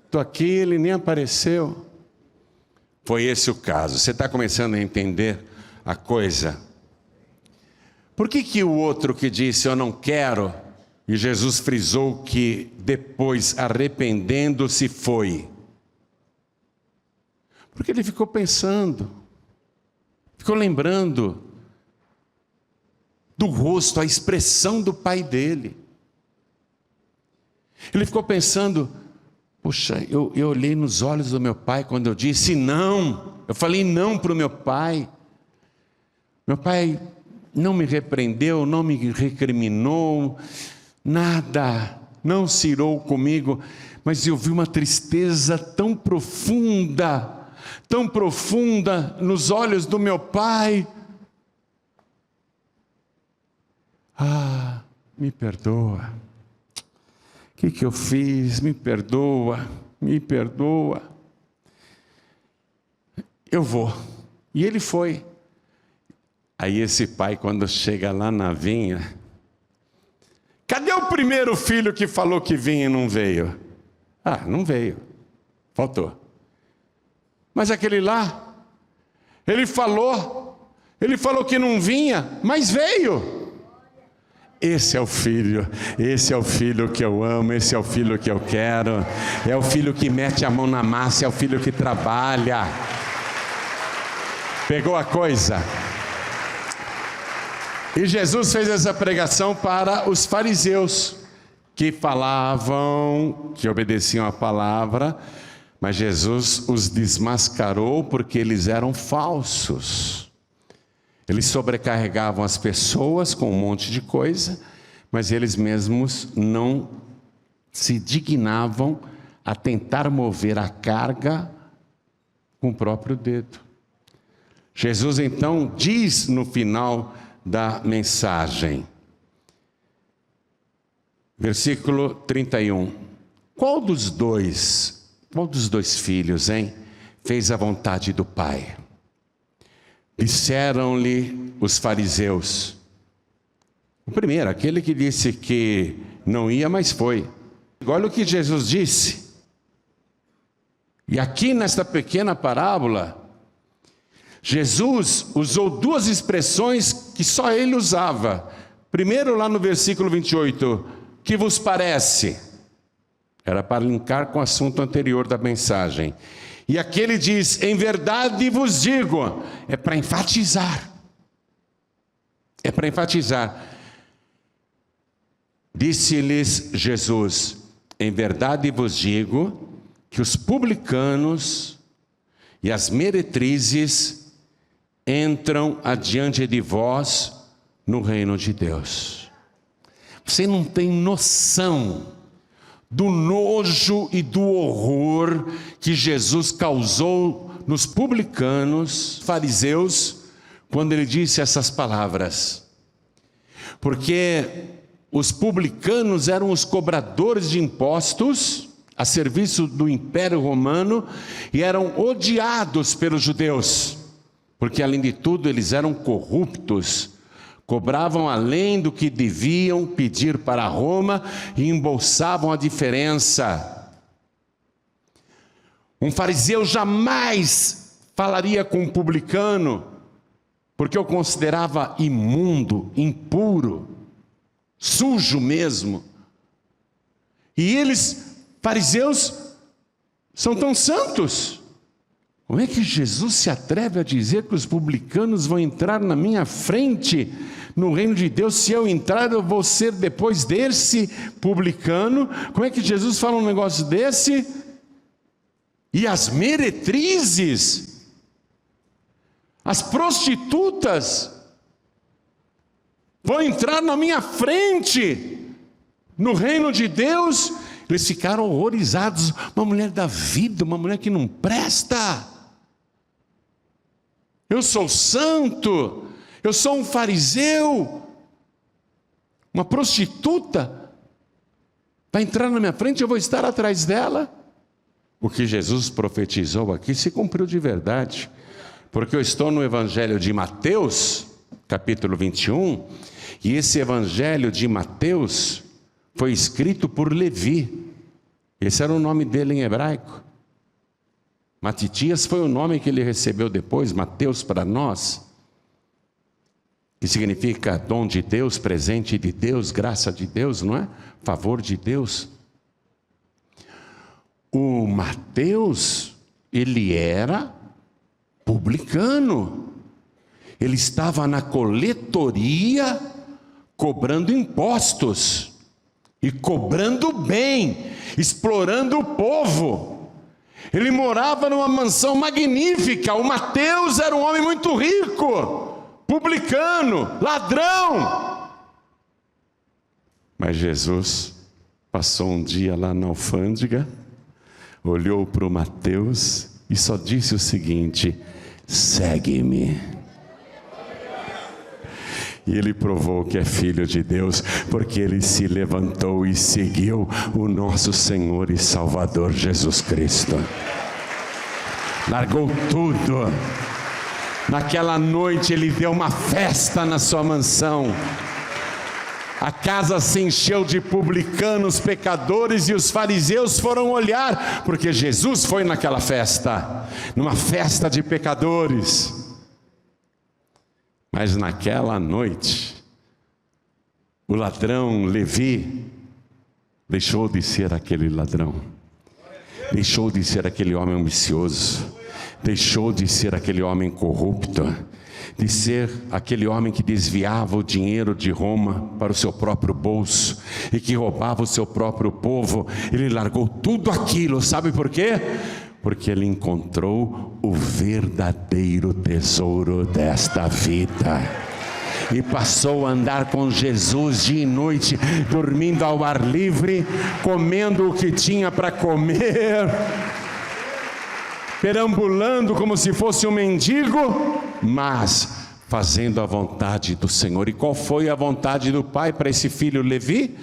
Estou aqui, ele nem apareceu. Foi esse o caso. Você está começando a entender a coisa. Por que o outro que disse eu não quero, e Jesus frisou que depois arrependendo-se foi? Porque ele ficou pensando, ficou lembrando do rosto, a expressão do pai dele. Ele ficou pensando, poxa, eu olhei nos olhos do meu pai quando eu disse não, eu falei não para o meu pai. Meu pai não me repreendeu, não me recriminou, nada, não se irou comigo, mas eu vi uma tristeza tão profunda nos olhos do meu pai. Ah, me perdoa. O que eu fiz? Me perdoa, me perdoa. Eu vou. E ele foi. Aí esse pai, quando chega lá na vinha, cadê o primeiro filho que falou que vinha e não veio? Ah, não veio, faltou. Mas aquele lá, ele falou que não vinha, mas veio. Esse é o filho que eu amo, esse é o filho que eu quero, é o filho que mete a mão na massa, é o filho que trabalha. Pegou a coisa? E Jesus fez essa pregação para os fariseus, que falavam, que obedeciam a palavra, mas Jesus os desmascarou porque eles eram falsos. Eles sobrecarregavam as pessoas com um monte de coisa, mas eles mesmos não se dignavam a tentar mover a carga com o próprio dedo. Jesus então diz no final da mensagem, versículo 31, qual dos dois filhos, fez a vontade do Pai? Disseram-lhe os fariseus. O primeiro, aquele que disse que não ia, mas foi. Olha o que Jesus disse. E aqui nesta pequena parábola, Jesus usou duas expressões que só ele usava. Primeiro, lá no versículo 28, que vos parece? Era para linkar com o assunto anterior da mensagem. E aqui ele diz, em verdade vos digo, é para enfatizar. É para enfatizar. Disse-lhes Jesus, em verdade vos digo, que os publicanos e as meretrizes entram adiante de vós no reino de Deus. Você não tem noção do nojo e do horror que Jesus causou nos publicanos, fariseus, quando ele disse essas palavras. Porque os publicanos eram os cobradores de impostos a serviço do Império Romano e eram odiados pelos judeus, porque além de tudo eles eram corruptos, cobravam além do que deviam pedir para Roma e embolsavam a diferença. Um fariseu jamais falaria com um publicano, porque o considerava imundo, impuro, sujo mesmo. E eles, fariseus, são tão santos. Como é que Jesus se atreve a dizer que os publicanos vão entrar na minha frente no reino de Deus, se eu entrar, eu vou ser depois desse publicano. Como é que Jesus fala um negócio desse? E as meretrizes, as prostitutas, vão entrar na minha frente, no reino de Deus. Eles ficaram horrorizados. Uma mulher da vida, uma mulher que não presta. Eu sou santo, eu sou um fariseu. Uma prostituta vai entrar na minha frente, eu vou estar atrás dela. O que Jesus profetizou aqui se cumpriu de verdade. Porque eu estou no Evangelho de Mateus, capítulo 21, e esse Evangelho de Mateus foi escrito por Levi. Esse era o nome dele em hebraico. Matitias foi o nome que ele recebeu depois, Mateus para nós, que significa dom de Deus, presente de Deus, graça de Deus, não é? Favor de Deus. O Mateus, ele era publicano. Ele estava na coletoria, cobrando impostos. E cobrando bem, explorando o povo. Ele morava numa mansão magnífica. O Mateus era um homem muito rico, publicano, ladrão. Mas Jesus passou um dia lá na alfândega, olhou para o Mateus e só disse o seguinte: segue-me. E ele provou que é filho de Deus, porque ele se levantou e seguiu o nosso Senhor e Salvador Jesus Cristo. Largou tudo. Naquela noite ele deu uma festa na sua mansão. A casa se encheu de publicanos, pecadores, e os fariseus foram olhar, porque Jesus foi naquela festa, numa festa de pecadores. Mas naquela noite, o ladrão Levi deixou de ser aquele ladrão, deixou de ser aquele homem ambicioso, deixou de ser aquele homem corrupto, de ser aquele homem que desviava o dinheiro de Roma para o seu próprio bolso e que roubava o seu próprio povo. Ele largou tudo aquilo, sabe por quê? Porque ele encontrou o verdadeiro tesouro desta vida. E passou a andar com Jesus dia e noite, dormindo ao ar livre, comendo o que tinha para comer, perambulando como se fosse um mendigo, mas fazendo a vontade do Senhor. E qual foi a vontade do Pai para esse filho Levi,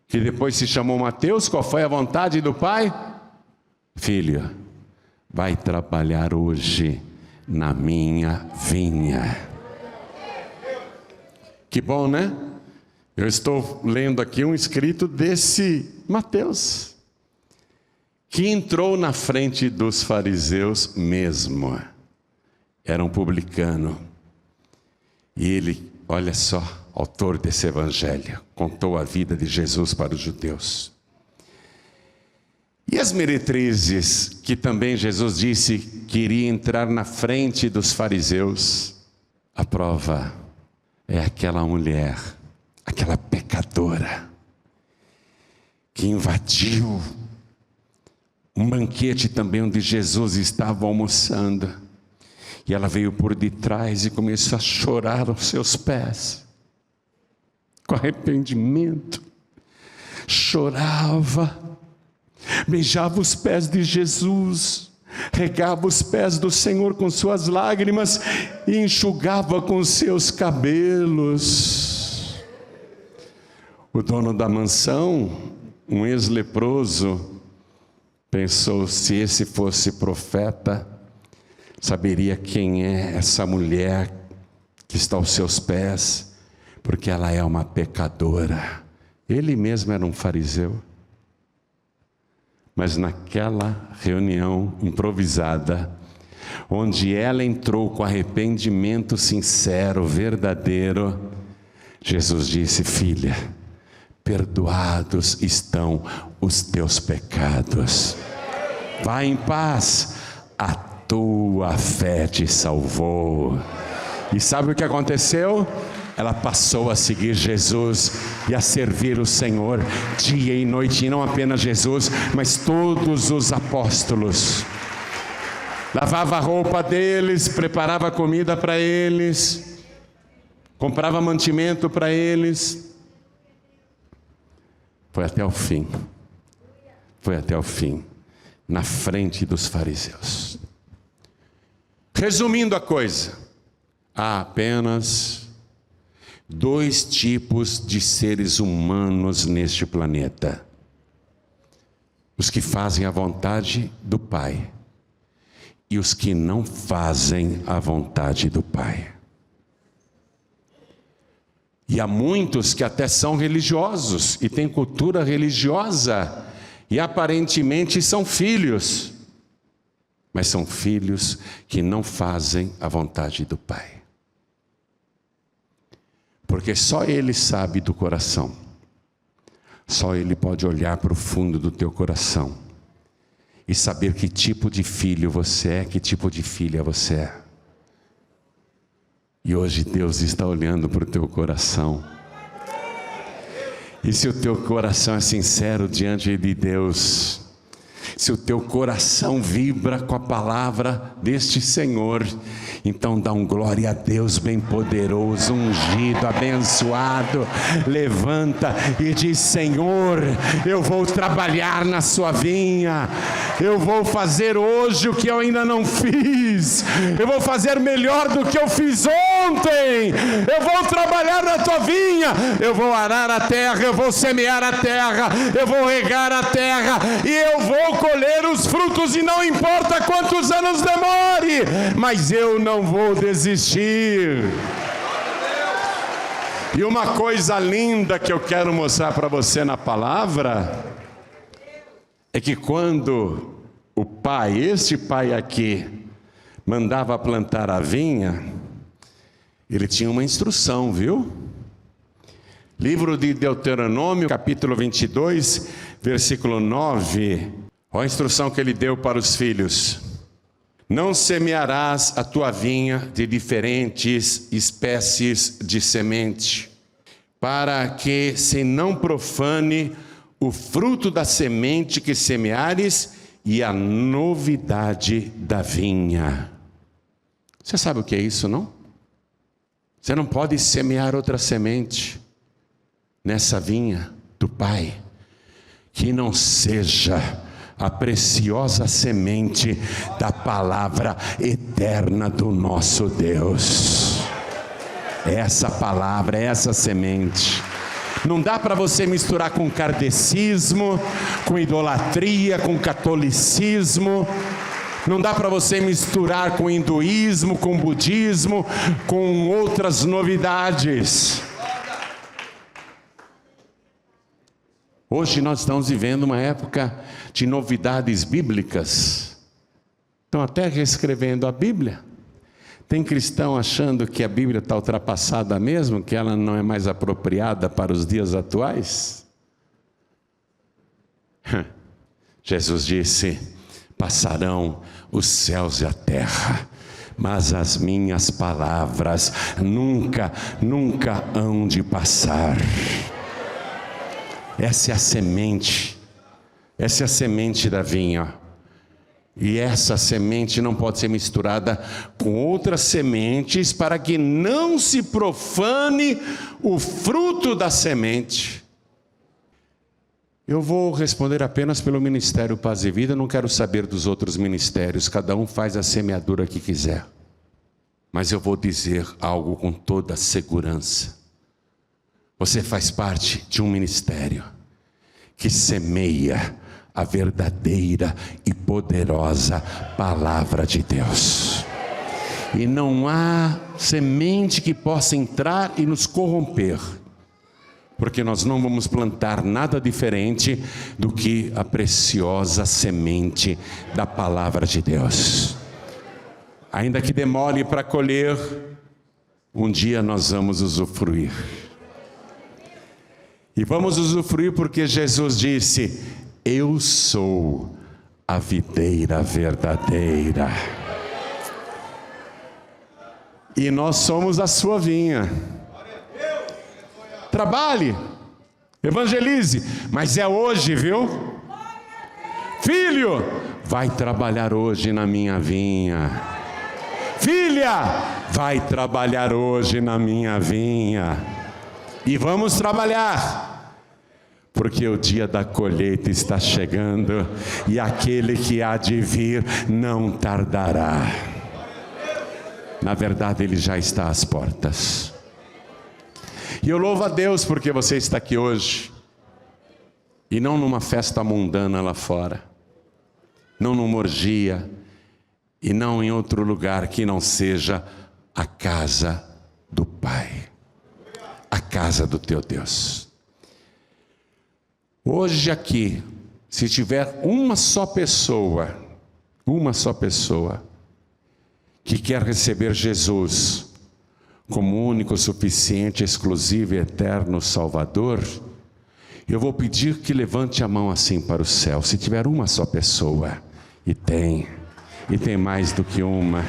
que depois se chamou Mateus? Qual foi a vontade do Pai? Filho, vai trabalhar hoje na minha vinha. Que bom, né? Eu estou lendo aqui um escrito desse Mateus, que entrou na frente dos fariseus mesmo. Era um publicano. E ele, olha só, autor desse evangelho, contou a vida de Jesus para os judeus. E as meretrizes, que também Jesus disse que iria entrar na frente dos fariseus, a prova é aquela mulher, aquela pecadora, que invadiu um banquete também onde Jesus estava almoçando, e ela veio por detrás e começou a chorar aos seus pés, com arrependimento, chorava, beijava os pés de Jesus, regava os pés do Senhor com suas lágrimas e enxugava com seus cabelos. O dono da mansão, um ex-leproso, pensou: se esse fosse profeta, saberia quem é essa mulher que está aos seus pés, porque ela é uma pecadora. Ele mesmo era um fariseu. Mas naquela reunião improvisada, onde ela entrou com arrependimento sincero, verdadeiro, Jesus disse: filha, perdoados estão os teus pecados. Vai em paz, a tua fé te salvou. E sabe o que aconteceu? ela passou a seguir Jesus e a servir o Senhor dia e noite, e não apenas Jesus, mas todos os apóstolos. Lavava a roupa deles, preparava comida para eles, comprava mantimento para eles. Foi até o fim. Foi até o fim, na frente dos fariseus. Resumindo a coisa, há apenas 2 tipos de seres humanos neste planeta: os que fazem a vontade do Pai e os que não fazem a vontade do Pai. E há muitos que até são religiosos e têm cultura religiosa e aparentemente são filhos, mas são filhos que não fazem a vontade do Pai. Porque só Ele sabe do coração. Só Ele pode olhar para o fundo do teu coração e saber que tipo de filho você é, que tipo de filha você é. E hoje Deus está olhando para o teu coração. E se o teu coração é sincero diante de Deus, se o teu coração vibra com a palavra deste Senhor, então dá um glória a Deus bem poderoso, ungido, abençoado. Levanta e diz: Senhor, eu vou trabalhar na sua vinha, eu vou fazer hoje o que eu ainda não fiz, eu vou fazer melhor do que eu fiz ontem, eu vou trabalhar na tua vinha, eu vou arar a terra, eu vou semear a terra, eu vou regar a terra e eu vou colher os frutos, e não importa quantos anos demore, mas eu não vou desistir. E uma coisa linda que eu quero mostrar para você na palavra é que quando o pai, este pai aqui, mandava plantar a vinha, ele tinha uma instrução, viu? Livro de Deuteronômio, capítulo 22, versículo 9. Olha a instrução que ele deu para os filhos: não semearás a tua vinha de diferentes espécies de semente, para que se não profane o fruto da semente que semeares e a novidade da vinha. Você sabe o que é isso, não? Você não pode semear outra semente nessa vinha do Pai que não seja a preciosa semente da palavra eterna do nosso Deus. Essa palavra, essa semente. Não dá para você misturar com kardecismo, com idolatria, com catolicismo. Não dá para você misturar com hinduísmo, com budismo, com outras novidades. Hoje nós estamos vivendo uma época de novidades bíblicas. Estão até reescrevendo a Bíblia. Tem cristão achando que a Bíblia está ultrapassada mesmo, que ela não é mais apropriada para os dias atuais. Jesus disse: passarão os céus e a terra, mas as minhas palavras nunca hão de passar. Essa é a semente da vinha. E essa semente não pode ser misturada com outras sementes, para que não se profane o fruto da semente. Eu vou responder apenas pelo Ministério Paz e Vida, não quero saber dos outros ministérios, cada um faz a semeadura que quiser. Mas eu vou dizer algo com toda segurança. Você faz parte de um ministério que semeia a verdadeira e poderosa palavra de Deus. E não há semente que possa entrar e nos corromper, porque nós não vamos plantar nada diferente do que a preciosa semente da palavra de Deus. Ainda que demore para colher, um dia nós vamos usufruir. E vamos usufruir porque Jesus disse: eu sou a videira verdadeira. E nós somos a sua vinha. trabalhe, evangelize, mas é hoje, viu? Filho, vai trabalhar hoje na minha vinha. Filha, vai trabalhar hoje na minha vinha. E vamos trabalhar, porque o dia da colheita está chegando e aquele que há de vir não tardará. Na verdade, ele já está às portas. E eu louvo a Deus porque você está aqui hoje, e não numa festa mundana lá fora, não numa orgia, e não em outro lugar que não seja a casa do Pai, a casa do teu Deus. Hoje aqui, se tiver uma só pessoa que quer receber Jesus como único, suficiente, exclusivo e eterno Salvador, eu vou pedir que levante a mão assim para o céu. Se tiver uma só pessoa, e tem mais do que uma.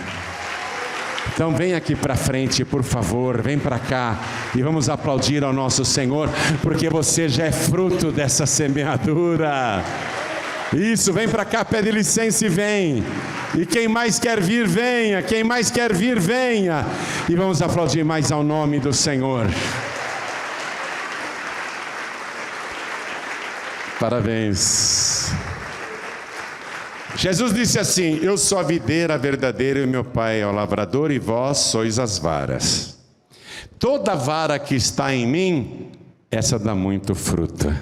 Então vem aqui para frente, por favor, vem para cá e vamos aplaudir ao nosso Senhor, porque você já é fruto dessa semeadura. Isso, vem para cá, pede licença e vem. E quem mais quer vir, venha. Quem mais quer vir, venha. E vamos aplaudir mais ao nome do Senhor. Parabéns. Jesus disse assim: eu sou a videira verdadeira e meu Pai é o lavrador e vós sois as varas. Toda vara que está em mim, essa dá muito fruto.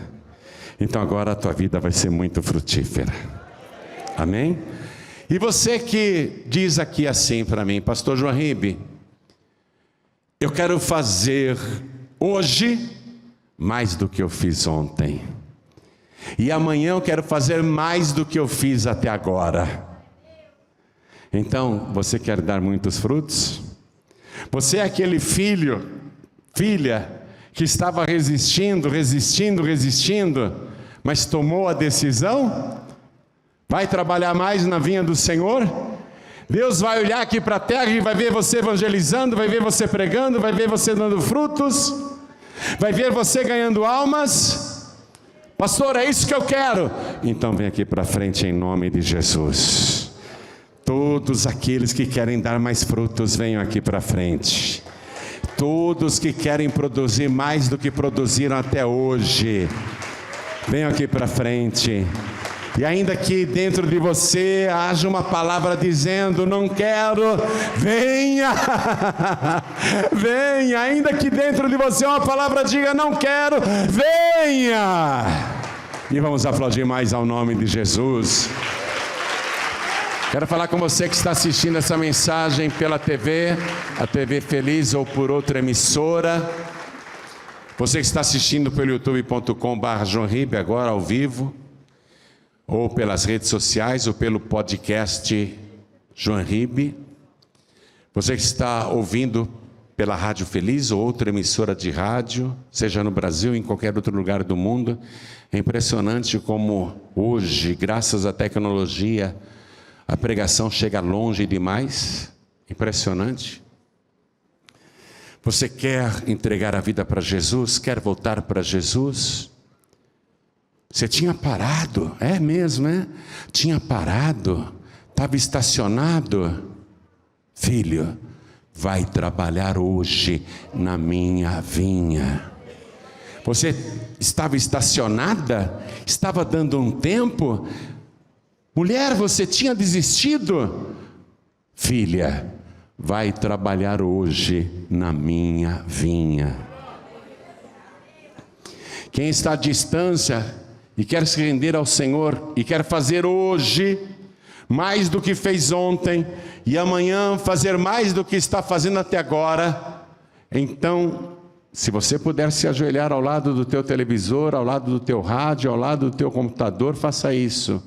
Então agora a tua vida vai ser muito frutífera. Amém? E você que diz aqui assim para mim: pastor João Ribe, eu quero fazer hoje mais do que eu fiz ontem. E amanhã eu quero fazer mais do que eu fiz até agora. Então, você quer dar muitos frutos? Você é aquele filho, filha, que estava resistindo, mas tomou a decisão? Vai trabalhar mais na vinha do Senhor? Deus vai olhar aqui para a terra e vai ver você evangelizando, vai ver você pregando, vai ver você dando frutos, vai ver você ganhando almas. Pastor, é isso que eu quero. Então vem aqui para frente em nome de Jesus. Todos aqueles que querem dar mais frutos, venham aqui para frente. Todos que querem produzir mais do que produziram até hoje, venham aqui para frente. E ainda que dentro de você haja uma palavra dizendo: não quero, venha. Venha. Ainda que dentro de você uma palavra diga: não quero, venha. E vamos aplaudir mais ao nome de Jesus. Quero falar com você que está assistindo essa mensagem pela TV, a TV Feliz ou por outra emissora. Você que está assistindo pelo youtube.com/João Ribe agora ao vivo, ou pelas redes sociais, ou pelo podcast João Ribe. Você que está ouvindo pela Rádio Feliz ou outra emissora de rádio, seja no Brasil ou em qualquer outro lugar do mundo. É impressionante como hoje, graças à tecnologia, a pregação chega longe demais. Impressionante. Você quer entregar a vida para Jesus? Quer voltar para Jesus? Você tinha parado, é mesmo, é? Tinha parado, estava estacionado. Filho, vai trabalhar hoje na minha vinha. Você estava estacionada, estava dando um tempo. Mulher, você tinha desistido. Filha, vai trabalhar hoje na minha vinha. Quem está à distância e quer se render ao Senhor e quer fazer hoje mais do que fez ontem e amanhã fazer mais do que está fazendo até agora, então, se você puder se ajoelhar ao lado do teu televisor, ao lado do teu rádio, ao lado do teu computador, faça isso.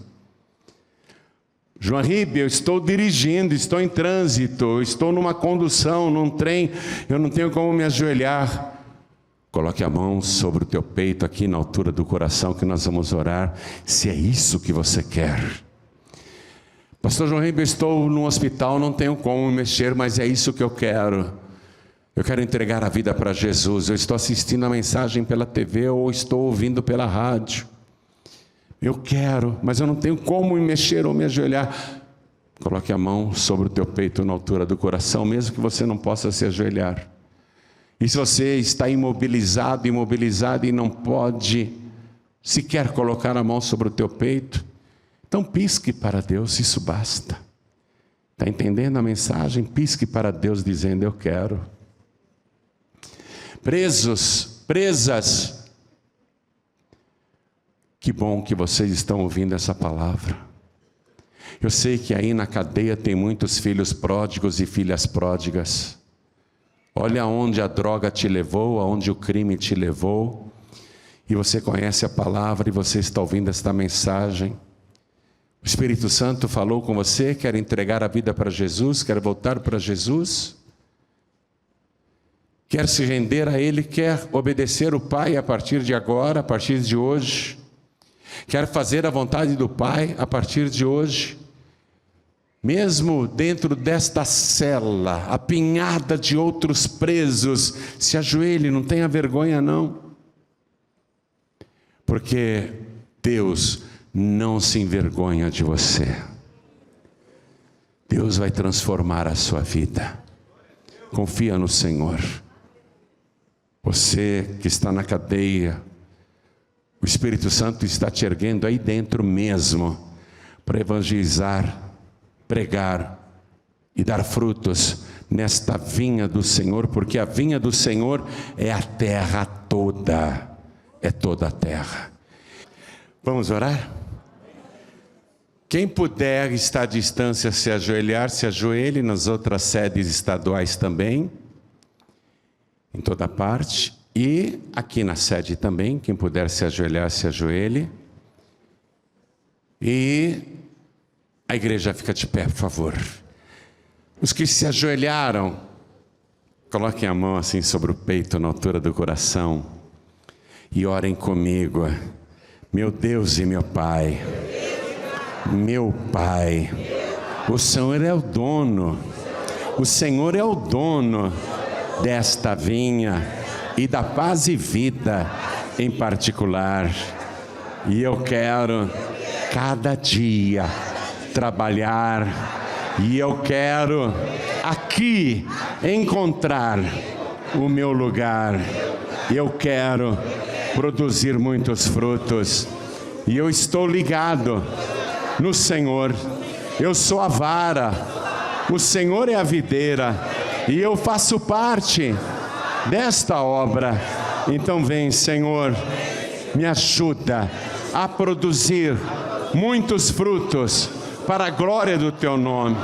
João Ribe, eu estou dirigindo, estou em trânsito, estou numa condução, num trem, eu não tenho como me ajoelhar. Coloque a mão sobre o teu peito, aqui na altura do coração, que nós vamos orar, se é isso que você quer. Pastor João Ribe, eu estou no hospital, não tenho como mexer, mas é isso que eu quero. Eu quero entregar a vida para Jesus. Eu estou assistindo a mensagem pela TV ou estou ouvindo pela rádio. Eu quero, mas eu não tenho como me mexer ou me ajoelhar. Coloque a mão sobre o teu peito na altura do coração, mesmo que você não possa se ajoelhar. E se você está imobilizado e não pode sequer colocar a mão sobre o teu peito, então pisque para Deus, isso basta. Está entendendo a mensagem? Pisque para Deus dizendo, eu quero. Presos, presas, que bom que vocês estão ouvindo essa palavra. Eu sei que aí na cadeia tem muitos filhos pródigos e filhas pródigas. Olha aonde a droga te levou, aonde o crime te levou. E você conhece a palavra e você está ouvindo esta mensagem. O Espírito Santo falou com você, quer entregar a vida para Jesus, quer voltar para Jesus. Quer se render a Ele, quer obedecer o Pai a partir de agora, a partir de hoje. Quer fazer a vontade do Pai a partir de hoje. Mesmo dentro desta cela, apinhada de outros presos, se ajoelhe, não tenha vergonha não. Porque Deus não se envergonha de você. Deus vai transformar a sua vida. Confia no Senhor. Você que está na cadeia, o Espírito Santo está te erguendo aí dentro mesmo, para evangelizar, pregar e dar frutos nesta vinha do Senhor, porque a vinha do Senhor é a terra toda, é toda a terra. Vamos orar? Quem puder estar à distância, se ajoelhar, se ajoelhe, nas outras sedes estaduais também, em toda parte, e aqui na sede também, quem puder se ajoelhar, se ajoelhe. E a igreja fica de pé, por favor. Os que se ajoelharam, coloquem a mão assim sobre o peito, na altura do coração, e orem comigo. Meu Deus e meu Pai, meu Pai, o Senhor é o dono desta vinha e da Paz e Vida em particular. E eu quero cada dia trabalhar, e eu quero aqui encontrar o meu lugar. Eu quero produzir muitos frutos, e eu estou ligado no Senhor. Eu sou a vara, o Senhor é a videira, e eu faço parte desta obra. Então vem, Senhor, me ajuda a produzir muitos frutos para a glória do Teu nome.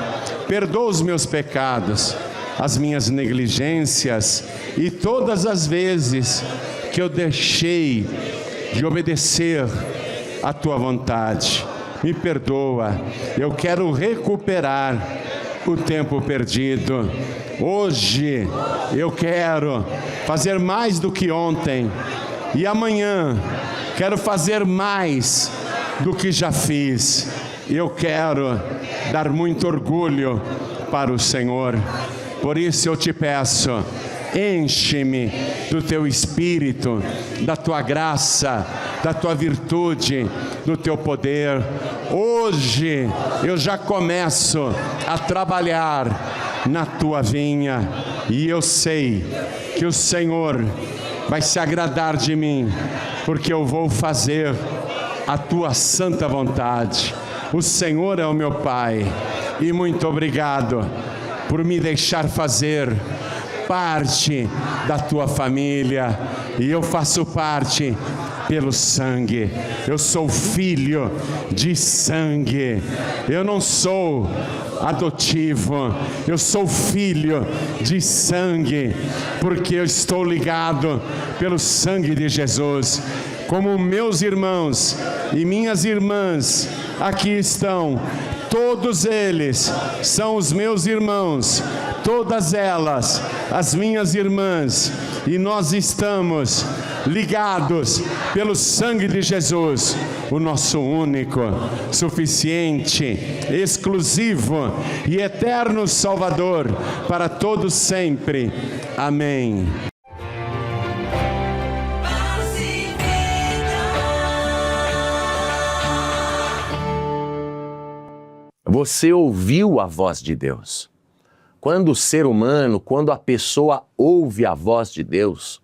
Perdoa os meus pecados, as minhas negligências e todas as vezes que eu deixei de obedecer a Tua vontade. Me perdoa, eu quero recuperar o tempo perdido. Hoje eu quero fazer mais do que ontem, e amanhã quero fazer mais do que já fiz. Eu quero dar muito orgulho para o Senhor. Por isso eu te peço, enche-me do Teu Espírito, da Tua graça, da Tua virtude, do Teu poder. Hoje eu já começo a trabalhar na Tua vinha, e eu sei que o Senhor vai se agradar de mim, porque eu vou fazer a Tua santa vontade. O Senhor é o meu Pai, e muito obrigado por me deixar fazer parte da Tua família, e eu faço parte pelo sangue. Eu sou filho de sangue, eu não sou adotivo, eu sou filho de sangue, porque eu estou ligado pelo sangue de Jesus. como meus irmãos e minhas irmãs aqui estão. Todos eles são os meus irmãos, todas elas as minhas irmãs, e nós estamos ligados pelo sangue de Jesus, o nosso único, suficiente, exclusivo e eterno Salvador para todos sempre. Amém. Você ouviu a voz de Deus. Quando o ser humano, quando a pessoa ouve a voz de Deus,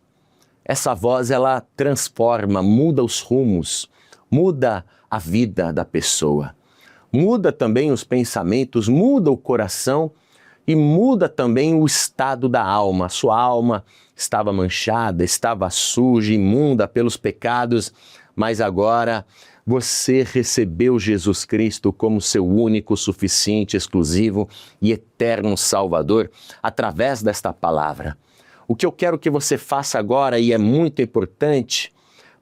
essa voz ela transforma, muda os rumos, muda a vida da pessoa, muda também os pensamentos, muda o coração e muda também o estado da alma. A sua alma estava manchada, estava suja, imunda pelos pecados, mas agora você recebeu Jesus Cristo como seu único, suficiente, exclusivo e eterno Salvador através desta palavra. O que eu quero que você faça agora, e é muito importante,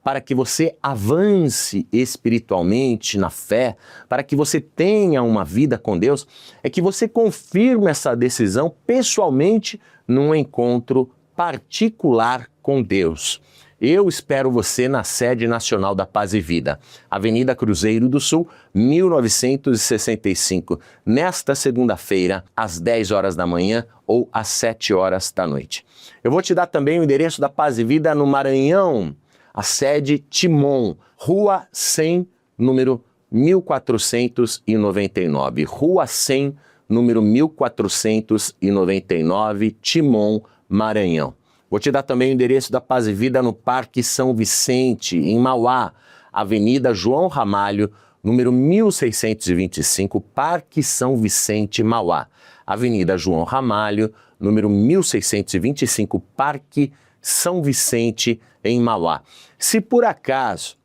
para que você avance espiritualmente na fé, para que você tenha uma vida com Deus, é que você confirme essa decisão pessoalmente num encontro particular com Deus. Eu espero você na sede nacional da Paz e Vida, Avenida Cruzeiro do Sul, 1965, nesta segunda-feira, às 10 horas da manhã ou às 7 horas da noite. Eu vou te dar também o endereço da Paz e Vida no Maranhão, a sede Timon, Rua 100, número 1499. Rua 100, número 1499, Timon, Maranhão. Vou te dar também o endereço da Paz e Vida no Parque São Vicente, em Mauá, Avenida João Ramalho, número 1625, Parque São Vicente, Mauá. Avenida João Ramalho, número 1625, Parque São Vicente, em Mauá. Se por acaso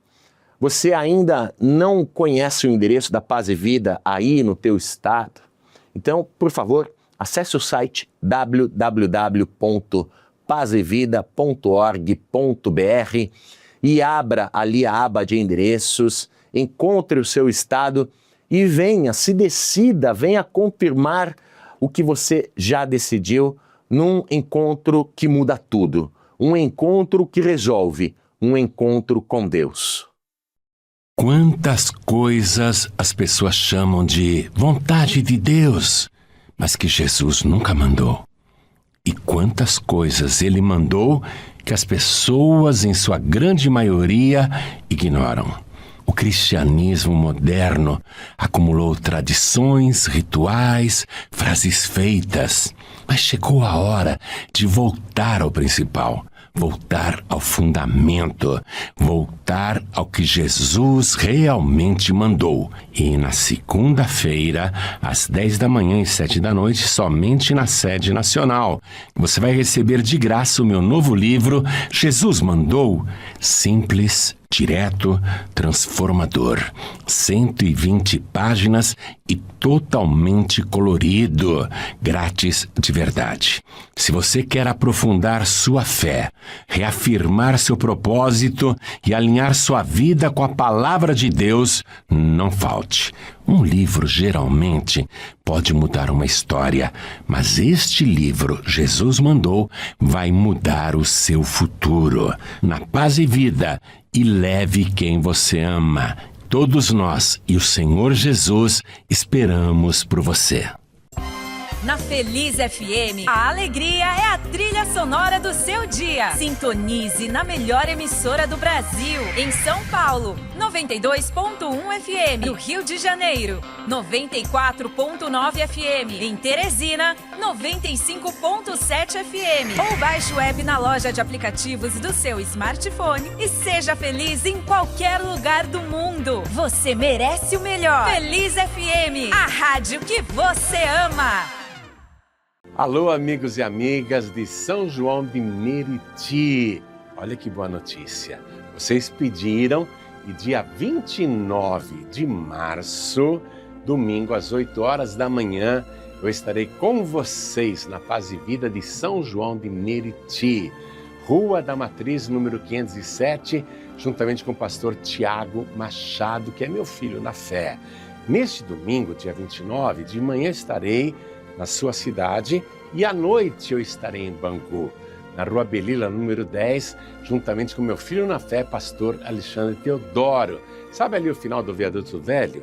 você ainda não conhece o endereço da Paz e Vida aí no teu estado, então, por favor, acesse o site www.pazevida.org.br e abra ali a aba de endereços, encontre o seu estado e venha, se decida, venha confirmar o que você já decidiu num encontro que muda tudo, um encontro que resolve, um encontro com Deus. Quantas coisas as pessoas chamam de vontade de Deus, mas que Jesus nunca mandou. E quantas coisas Ele mandou que as pessoas, em sua grande maioria, ignoram. O cristianismo moderno acumulou tradições, rituais, frases feitas, mas chegou a hora de voltar ao principal, voltar ao fundamento, voltar ao que Jesus realmente mandou. E na segunda-feira, às 10 da manhã e 7 da noite, somente na sede nacional, você vai receber de graça o meu novo livro, Jesus Mandou, simples, direto, transformador. 120 páginas e totalmente colorido, grátis de verdade. Se você quer aprofundar sua fé, reafirmar seu propósito e alinhar sua vida com a palavra de Deus, não falte. Um livro geralmente pode mudar uma história, mas este livro, Jesus Mandou, vai mudar o seu futuro. Na Paz e Vida, e leve quem você ama. Todos nós e o Senhor Jesus esperamos por você. Na Feliz FM, a alegria é a trilha sonora do seu dia. Sintonize na melhor emissora do Brasil. Em São Paulo, 92.1 FM. No Rio de Janeiro, 94.9 FM. Em Teresina, 95.7 FM. Ou baixe o app na loja de aplicativos do seu smartphone e seja feliz em qualquer lugar do mundo. Você merece o melhor. Feliz FM, a rádio que você ama. Alô, amigos e amigas de São João de Meriti. Olha que boa notícia. Vocês pediram e dia 29 de março, domingo às 8 horas da manhã, eu estarei com vocês na Paz e Vida de São João de Meriti, Rua da Matriz, número 507, juntamente com o pastor Tiago Machado, que é meu filho na fé. Neste domingo, dia 29, de manhã estarei na sua cidade e à noite eu estarei em Bangu, na Rua Belila, número 10, juntamente com meu filho na fé, pastor Alexandre Teodoro. Sabe ali o final do Viaduto Velho?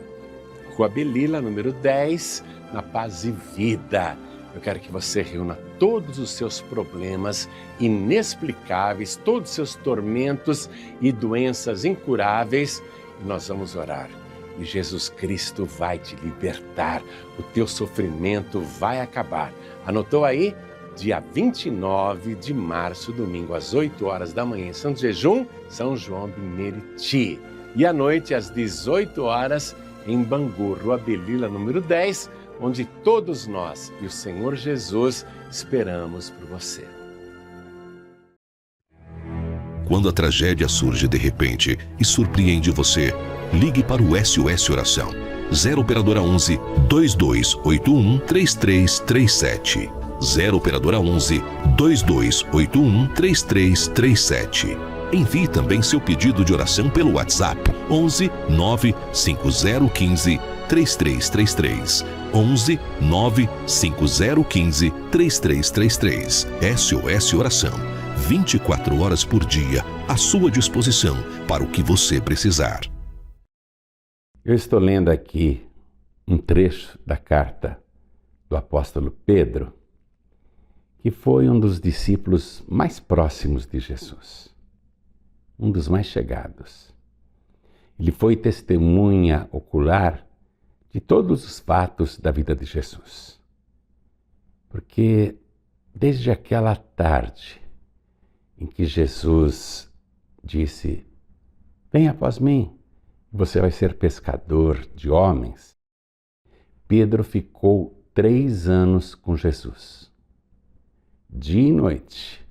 Rua Belila, número 10, na Paz e Vida. Eu quero que você reúna todos os seus problemas inexplicáveis, todos os seus tormentos e doenças incuráveis, e nós vamos orar. E Jesus Cristo vai te libertar, o teu sofrimento vai acabar. Anotou aí? Dia 29 de março, domingo, às 8 horas da manhã, em Santo Jejum, São João de Meriti. E à noite, às 18 horas, em Bangu, Rua Belila, número 10, onde todos nós e o Senhor Jesus esperamos por você. Quando a tragédia surge de repente e surpreende você, ligue para o SOS Oração. 0 Operadora 11 2281 3337. 0 Operadora 11 2281 3337. Envie também seu pedido de oração pelo WhatsApp 11 95015 3333. 11 95015 3333. SOS Oração. 24 horas por dia, à sua disposição para o que você precisar. Eu estou lendo aqui um trecho da carta do apóstolo Pedro, que foi um dos discípulos mais próximos de Jesus, um dos mais chegados. Ele foi testemunha ocular de todos os fatos da vida de Jesus. Porque desde aquela tarde em que Jesus disse: "Venha após mim, você vai ser pescador de homens", Pedro ficou 3 anos com Jesus, dia e noite.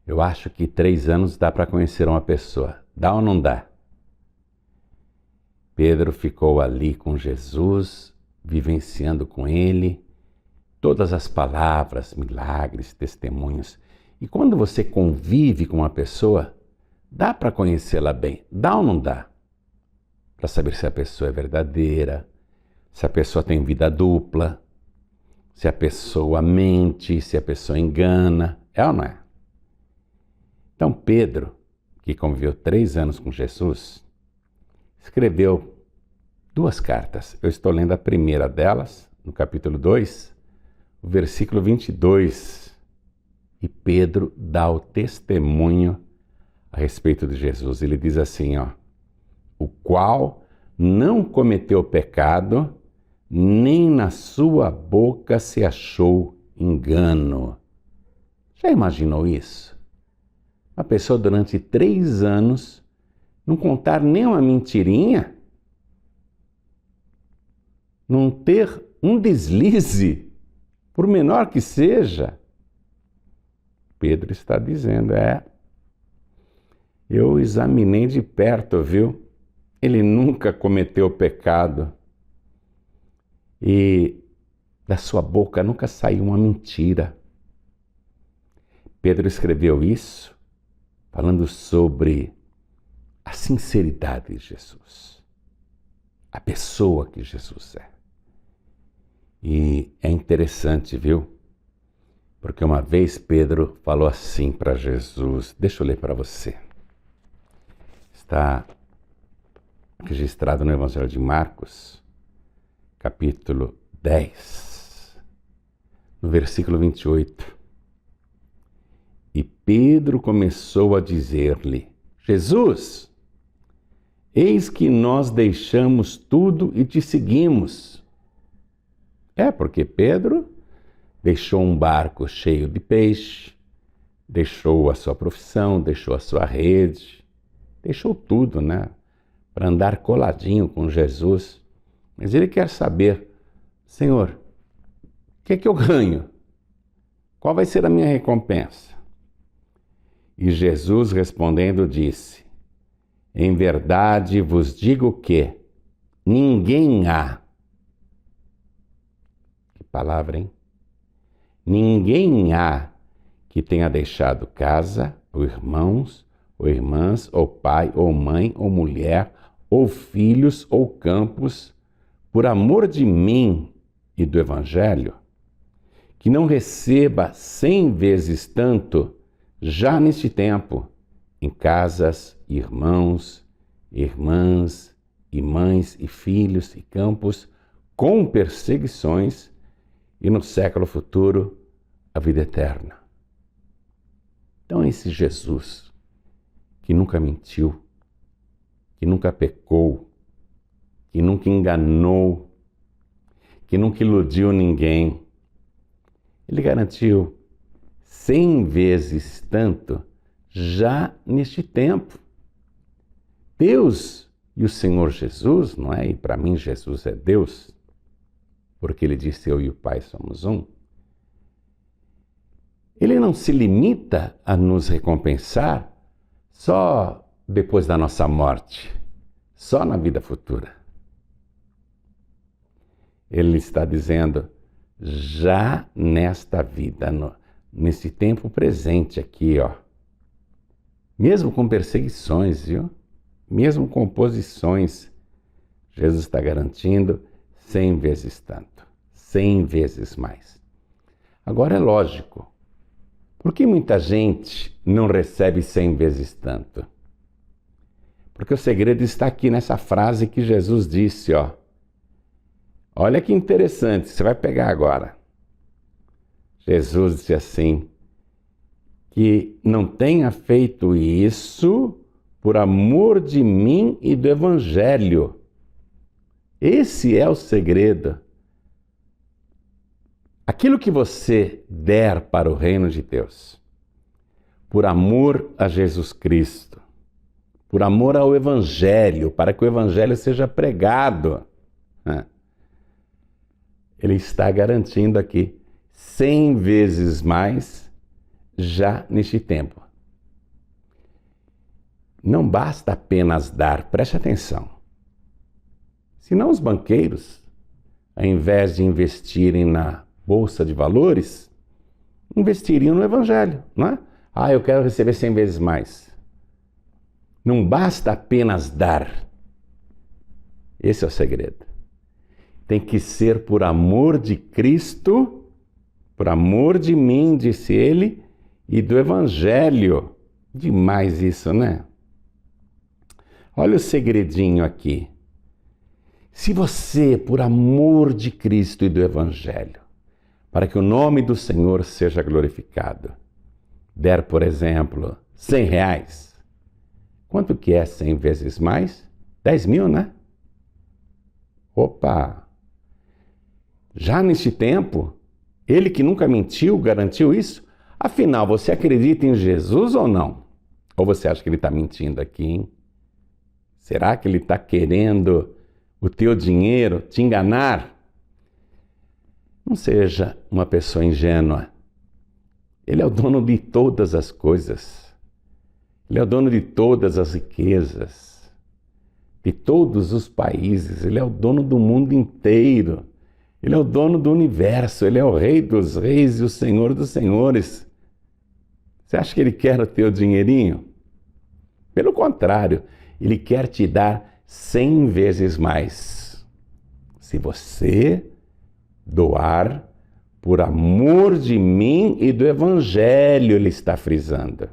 Eu acho que 3 anos dá para conhecer uma pessoa, dá ou não dá? Pedro ficou ali com Jesus, vivenciando com ele todas as palavras, milagres, testemunhos. E quando você convive com uma pessoa, dá para conhecê-la bem, dá ou não dá? Para saber se a pessoa é verdadeira, se a pessoa tem vida dupla, se a pessoa mente, se a pessoa engana, é ou não é? Então Pedro, que conviveu 3 anos com Jesus, escreveu 2 cartas. Eu estou lendo a primeira delas, no capítulo 2, o versículo 22. E Pedro dá o testemunho a respeito de Jesus. Ele diz assim, o qual não cometeu pecado, nem na sua boca se achou engano. Já imaginou isso? Uma pessoa durante 3 anos não contar nem uma mentirinha, não ter um deslize, por menor que seja. Pedro está dizendo, eu examinei de perto, viu? Ele nunca cometeu pecado e da sua boca nunca saiu uma mentira. Pedro escreveu isso falando sobre a sinceridade de Jesus, a pessoa que Jesus é. E é interessante, viu? Porque uma vez Pedro falou assim para Jesus, deixa eu ler para você. Está registrado no Evangelho de Marcos, capítulo 10, no versículo 28. E Pedro começou a dizer-lhe, Jesus, eis que nós deixamos tudo e te seguimos. Porque Pedro deixou um barco cheio de peixe, deixou a sua profissão, deixou a sua rede, deixou tudo, para andar coladinho com Jesus. Mas ele quer saber, Senhor, o que é que eu ganho? Qual vai ser a minha recompensa? E Jesus respondendo disse, em verdade vos digo que ninguém há. Que palavra, hein? Ninguém há que tenha deixado casa, ou irmãos, ou irmãs, ou pai, ou mãe, ou mulher, ou filhos, ou campos, por amor de mim e do Evangelho, que não receba 100 vezes tanto já neste tempo, em casas, irmãos, irmãs, e mães, e filhos, e campos, com perseguições, e no século futuro, a vida eterna. Então esse Jesus, que nunca mentiu, que nunca pecou, que nunca enganou, que nunca iludiu ninguém, ele garantiu 100 vezes tanto já neste tempo. Deus e o Senhor Jesus, não é? E para mim Jesus é Deus, porque ele disse: eu e o Pai somos um. Ele não se limita a nos recompensar só depois da nossa morte, só na vida futura. Ele está dizendo, já nesta vida, nesse tempo presente aqui, ó, mesmo com perseguições, viu? Mesmo com oposições, Jesus está garantindo 100 vezes tanto, 100 vezes mais. Agora é lógico, por que muita gente não recebe 100 vezes tanto? Porque o segredo está aqui nessa frase que Jesus disse, ó. Olha que interessante, você vai pegar agora. Jesus disse assim, que não tenha feito isso por amor de mim e do Evangelho. Esse é o segredo. Aquilo que você der para o reino de Deus, por amor a Jesus Cristo, por amor ao Evangelho, para que o Evangelho seja pregado, ele está garantindo aqui 100 vezes mais já neste tempo. Não basta apenas dar, preste atenção. Senão os banqueiros, ao invés de investirem na Bolsa de Valores, investiriam no Evangelho, não é? Ah, eu quero receber 100 vezes mais. Não basta apenas dar. Esse é o segredo. Tem que ser por amor de Cristo, por amor de mim, disse ele, e do Evangelho. Demais isso, né? Olha o segredinho aqui. Se você, por amor de Cristo e do Evangelho, para que o nome do Senhor seja glorificado, der, por exemplo, R$100, quanto que é 100 vezes mais? 10 mil, né? Opa! Já neste tempo, ele que nunca mentiu, garantiu isso? Afinal, você acredita em Jesus ou não? Ou você acha que ele está mentindo aqui, hein? Será que ele está querendo o teu dinheiro, te enganar? Não seja uma pessoa ingênua. Ele é o dono de todas as coisas. Ele é o dono de todas as riquezas, de todos os países. Ele é o dono do mundo inteiro. Ele é o dono do universo. Ele é o Rei dos reis e o Senhor dos senhores. Você acha que ele quer o teu dinheirinho? Pelo contrário, ele quer te dar 100 vezes mais. Se você doar por amor de mim e do Evangelho, ele está frisando.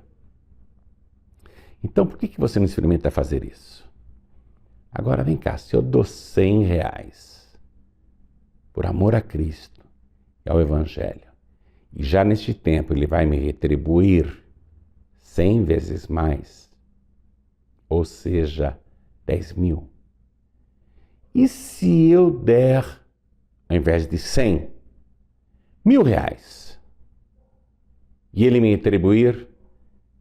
Então, por que você não experimenta fazer isso? Agora vem cá, se eu dou R$100 por amor a Cristo e ao Evangelho, e já neste tempo ele vai me retribuir 100 vezes mais, ou seja, 10 mil. E se eu der, ao invés de 100, R$1.000, e ele me retribuir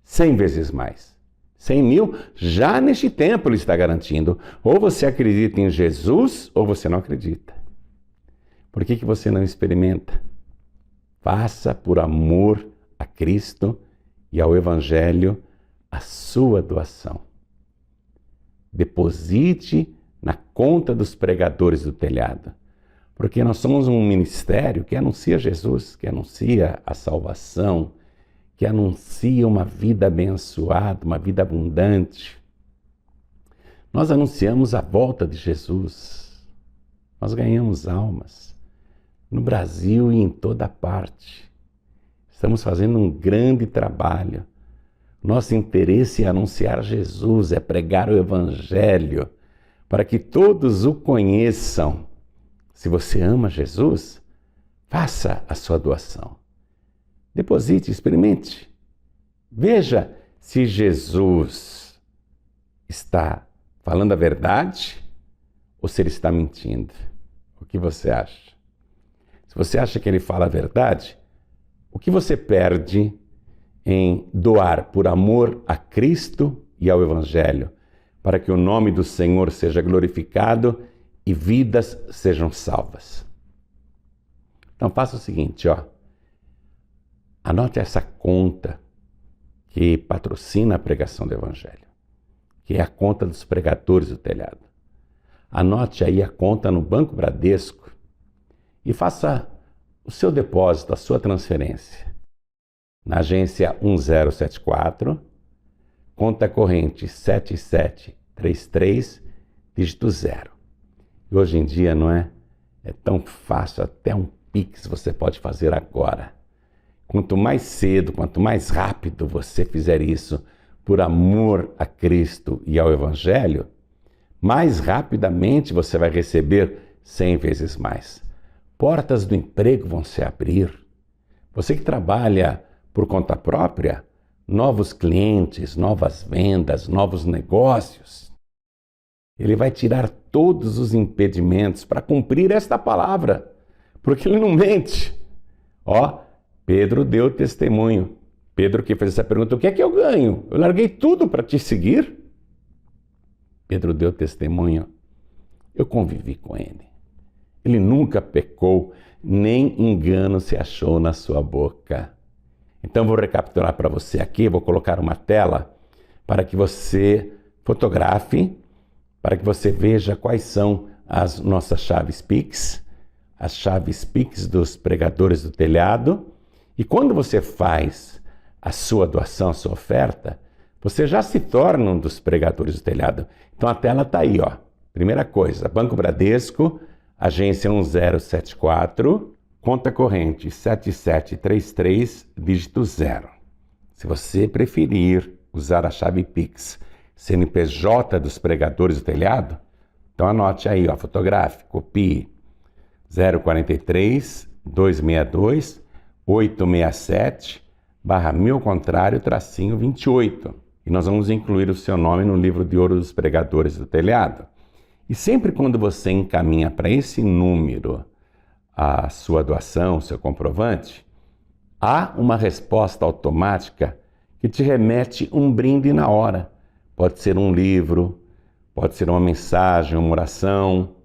100 vezes mais, 100 mil, já neste tempo ele está garantindo. Ou você acredita em Jesus, ou você não acredita. Por que você não experimenta? Faça por amor a Cristo e ao Evangelho a sua doação. Deposite na conta dos pregadores do telhado. Porque nós somos um ministério que anuncia Jesus, que anuncia a salvação, que anuncia uma vida abençoada, uma vida abundante. Nós anunciamos a volta de Jesus. Nós ganhamos almas no Brasil e em toda parte. Estamos fazendo um grande trabalho. Nosso interesse é anunciar Jesus, é pregar o Evangelho, para que todos o conheçam. Se você ama Jesus, faça a sua doação. Deposite, experimente. Veja se Jesus está falando a verdade ou se ele está mentindo. O que você acha? Se você acha que ele fala a verdade, o que você perde em doar por amor a Cristo e ao Evangelho, para que o nome do Senhor seja glorificado e vidas sejam salvas? Então faça o seguinte, anote essa conta que patrocina a pregação do Evangelho, que é a conta dos pregadores do telhado. Anote aí a conta no Banco Bradesco e faça o seu depósito, a sua transferência. Na agência 1074, conta corrente 7733, dígito 0. E hoje em dia, não é? É tão fácil, até um Pix você pode fazer agora. Quanto mais cedo, quanto mais rápido você fizer isso por amor a Cristo e ao Evangelho, mais rapidamente você vai receber 100 vezes mais. Portas do emprego vão se abrir. Você que trabalha por conta própria, novos clientes, novas vendas, novos negócios. Ele vai tirar todos os impedimentos para cumprir esta palavra, porque ele não mente. Pedro deu testemunho. Pedro que fez essa pergunta, o que é que eu ganho? Eu larguei tudo para te seguir. Pedro deu testemunho. Eu convivi com ele. Ele nunca pecou, nem engano se achou na sua boca. Então vou recapitular para você aqui, vou colocar uma tela para que você fotografe, para que você veja quais são as nossas chaves Pix, as chaves Pix dos pregadores do telhado. E quando você faz a sua doação, a sua oferta, você já se torna um dos pregadores do telhado. Então a tela está aí, Primeira coisa, Banco Bradesco, agência 1074, conta corrente 7733, dígito 0. Se você preferir usar a chave Pix, CNPJ dos pregadores do telhado, então anote aí, fotografe, copie 043 262 867 /1000-28. E nós vamos incluir o seu nome no livro de ouro dos pregadores do telhado. E sempre quando você encaminha para esse número a sua doação, o seu comprovante, há uma resposta automática que te remete um brinde na hora. Pode ser um livro, pode ser uma mensagem, uma oração.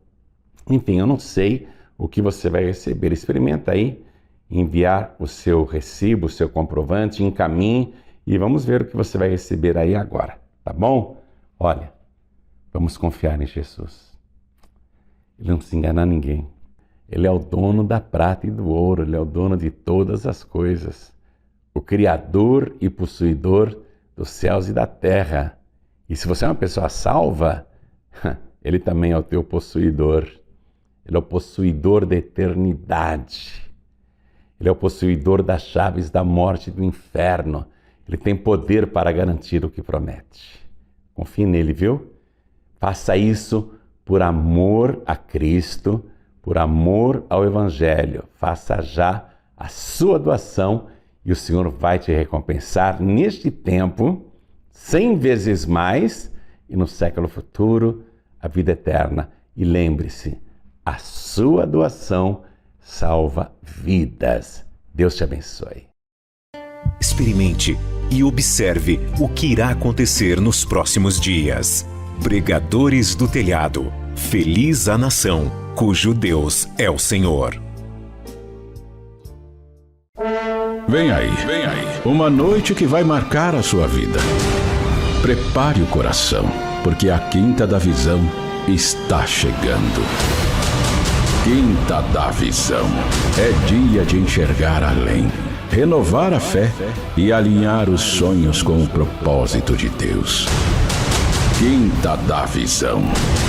Enfim, eu não sei o que você vai receber. Experimenta aí enviar o seu recibo, o seu comprovante, encaminhe e vamos ver o que você vai receber aí agora, tá bom? Olha, vamos confiar em Jesus. Ele não se engana a ninguém. Ele é o dono da prata e do ouro, ele é o dono de todas as coisas. O Criador e possuidor dos céus e da terra. E se você é uma pessoa salva, ele também é o teu possuidor. Ele é o possuidor da eternidade. Ele é o possuidor das chaves da morte e do inferno. Ele tem poder para garantir o que promete. Confie nele, viu? Faça isso por amor a Cristo, por amor ao Evangelho. Faça já a sua doação e o Senhor vai te recompensar neste tempo 100 vezes mais e no século futuro a vida eterna. E lembre-se, a sua doação salva vidas. Deus te abençoe. Experimente e observe o que irá acontecer nos próximos dias. Pregadores do telhado. Feliz a nação cujo Deus é o Senhor. Vem aí, uma noite que vai marcar a sua vida. Prepare o coração, porque a Quinta da Visão está chegando. Quinta da Visão. É dia de enxergar além. renovar a fé e alinhar os sonhos com o propósito de Deus. Quinta da Visão.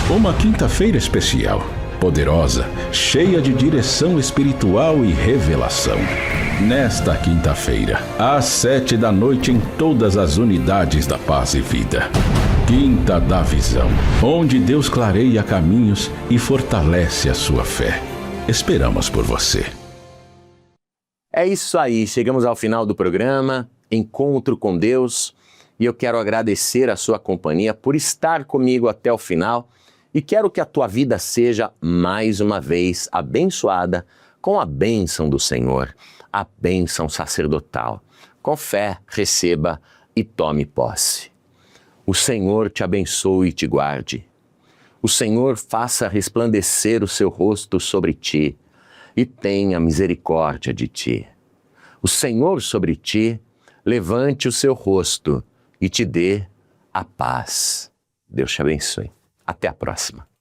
Uma quinta-feira especial, poderosa, cheia de direção espiritual e revelação. Nesta quinta-feira, às 7 da noite, em todas as unidades da Paz e Vida. Quinta da Visão, onde Deus clareia caminhos e fortalece a sua fé. Esperamos por você. É isso aí, chegamos ao final do programa, Encontro com Deus, e eu quero agradecer a sua companhia por estar comigo até o final e quero que a tua vida seja mais uma vez abençoada com a bênção do Senhor, a bênção sacerdotal. Com fé, receba e tome posse. O Senhor te abençoe e te guarde. O Senhor faça resplandecer o seu rosto sobre ti e tenha misericórdia de ti. O Senhor sobre ti levante o seu rosto e te dê a paz. Deus te abençoe. Até a próxima.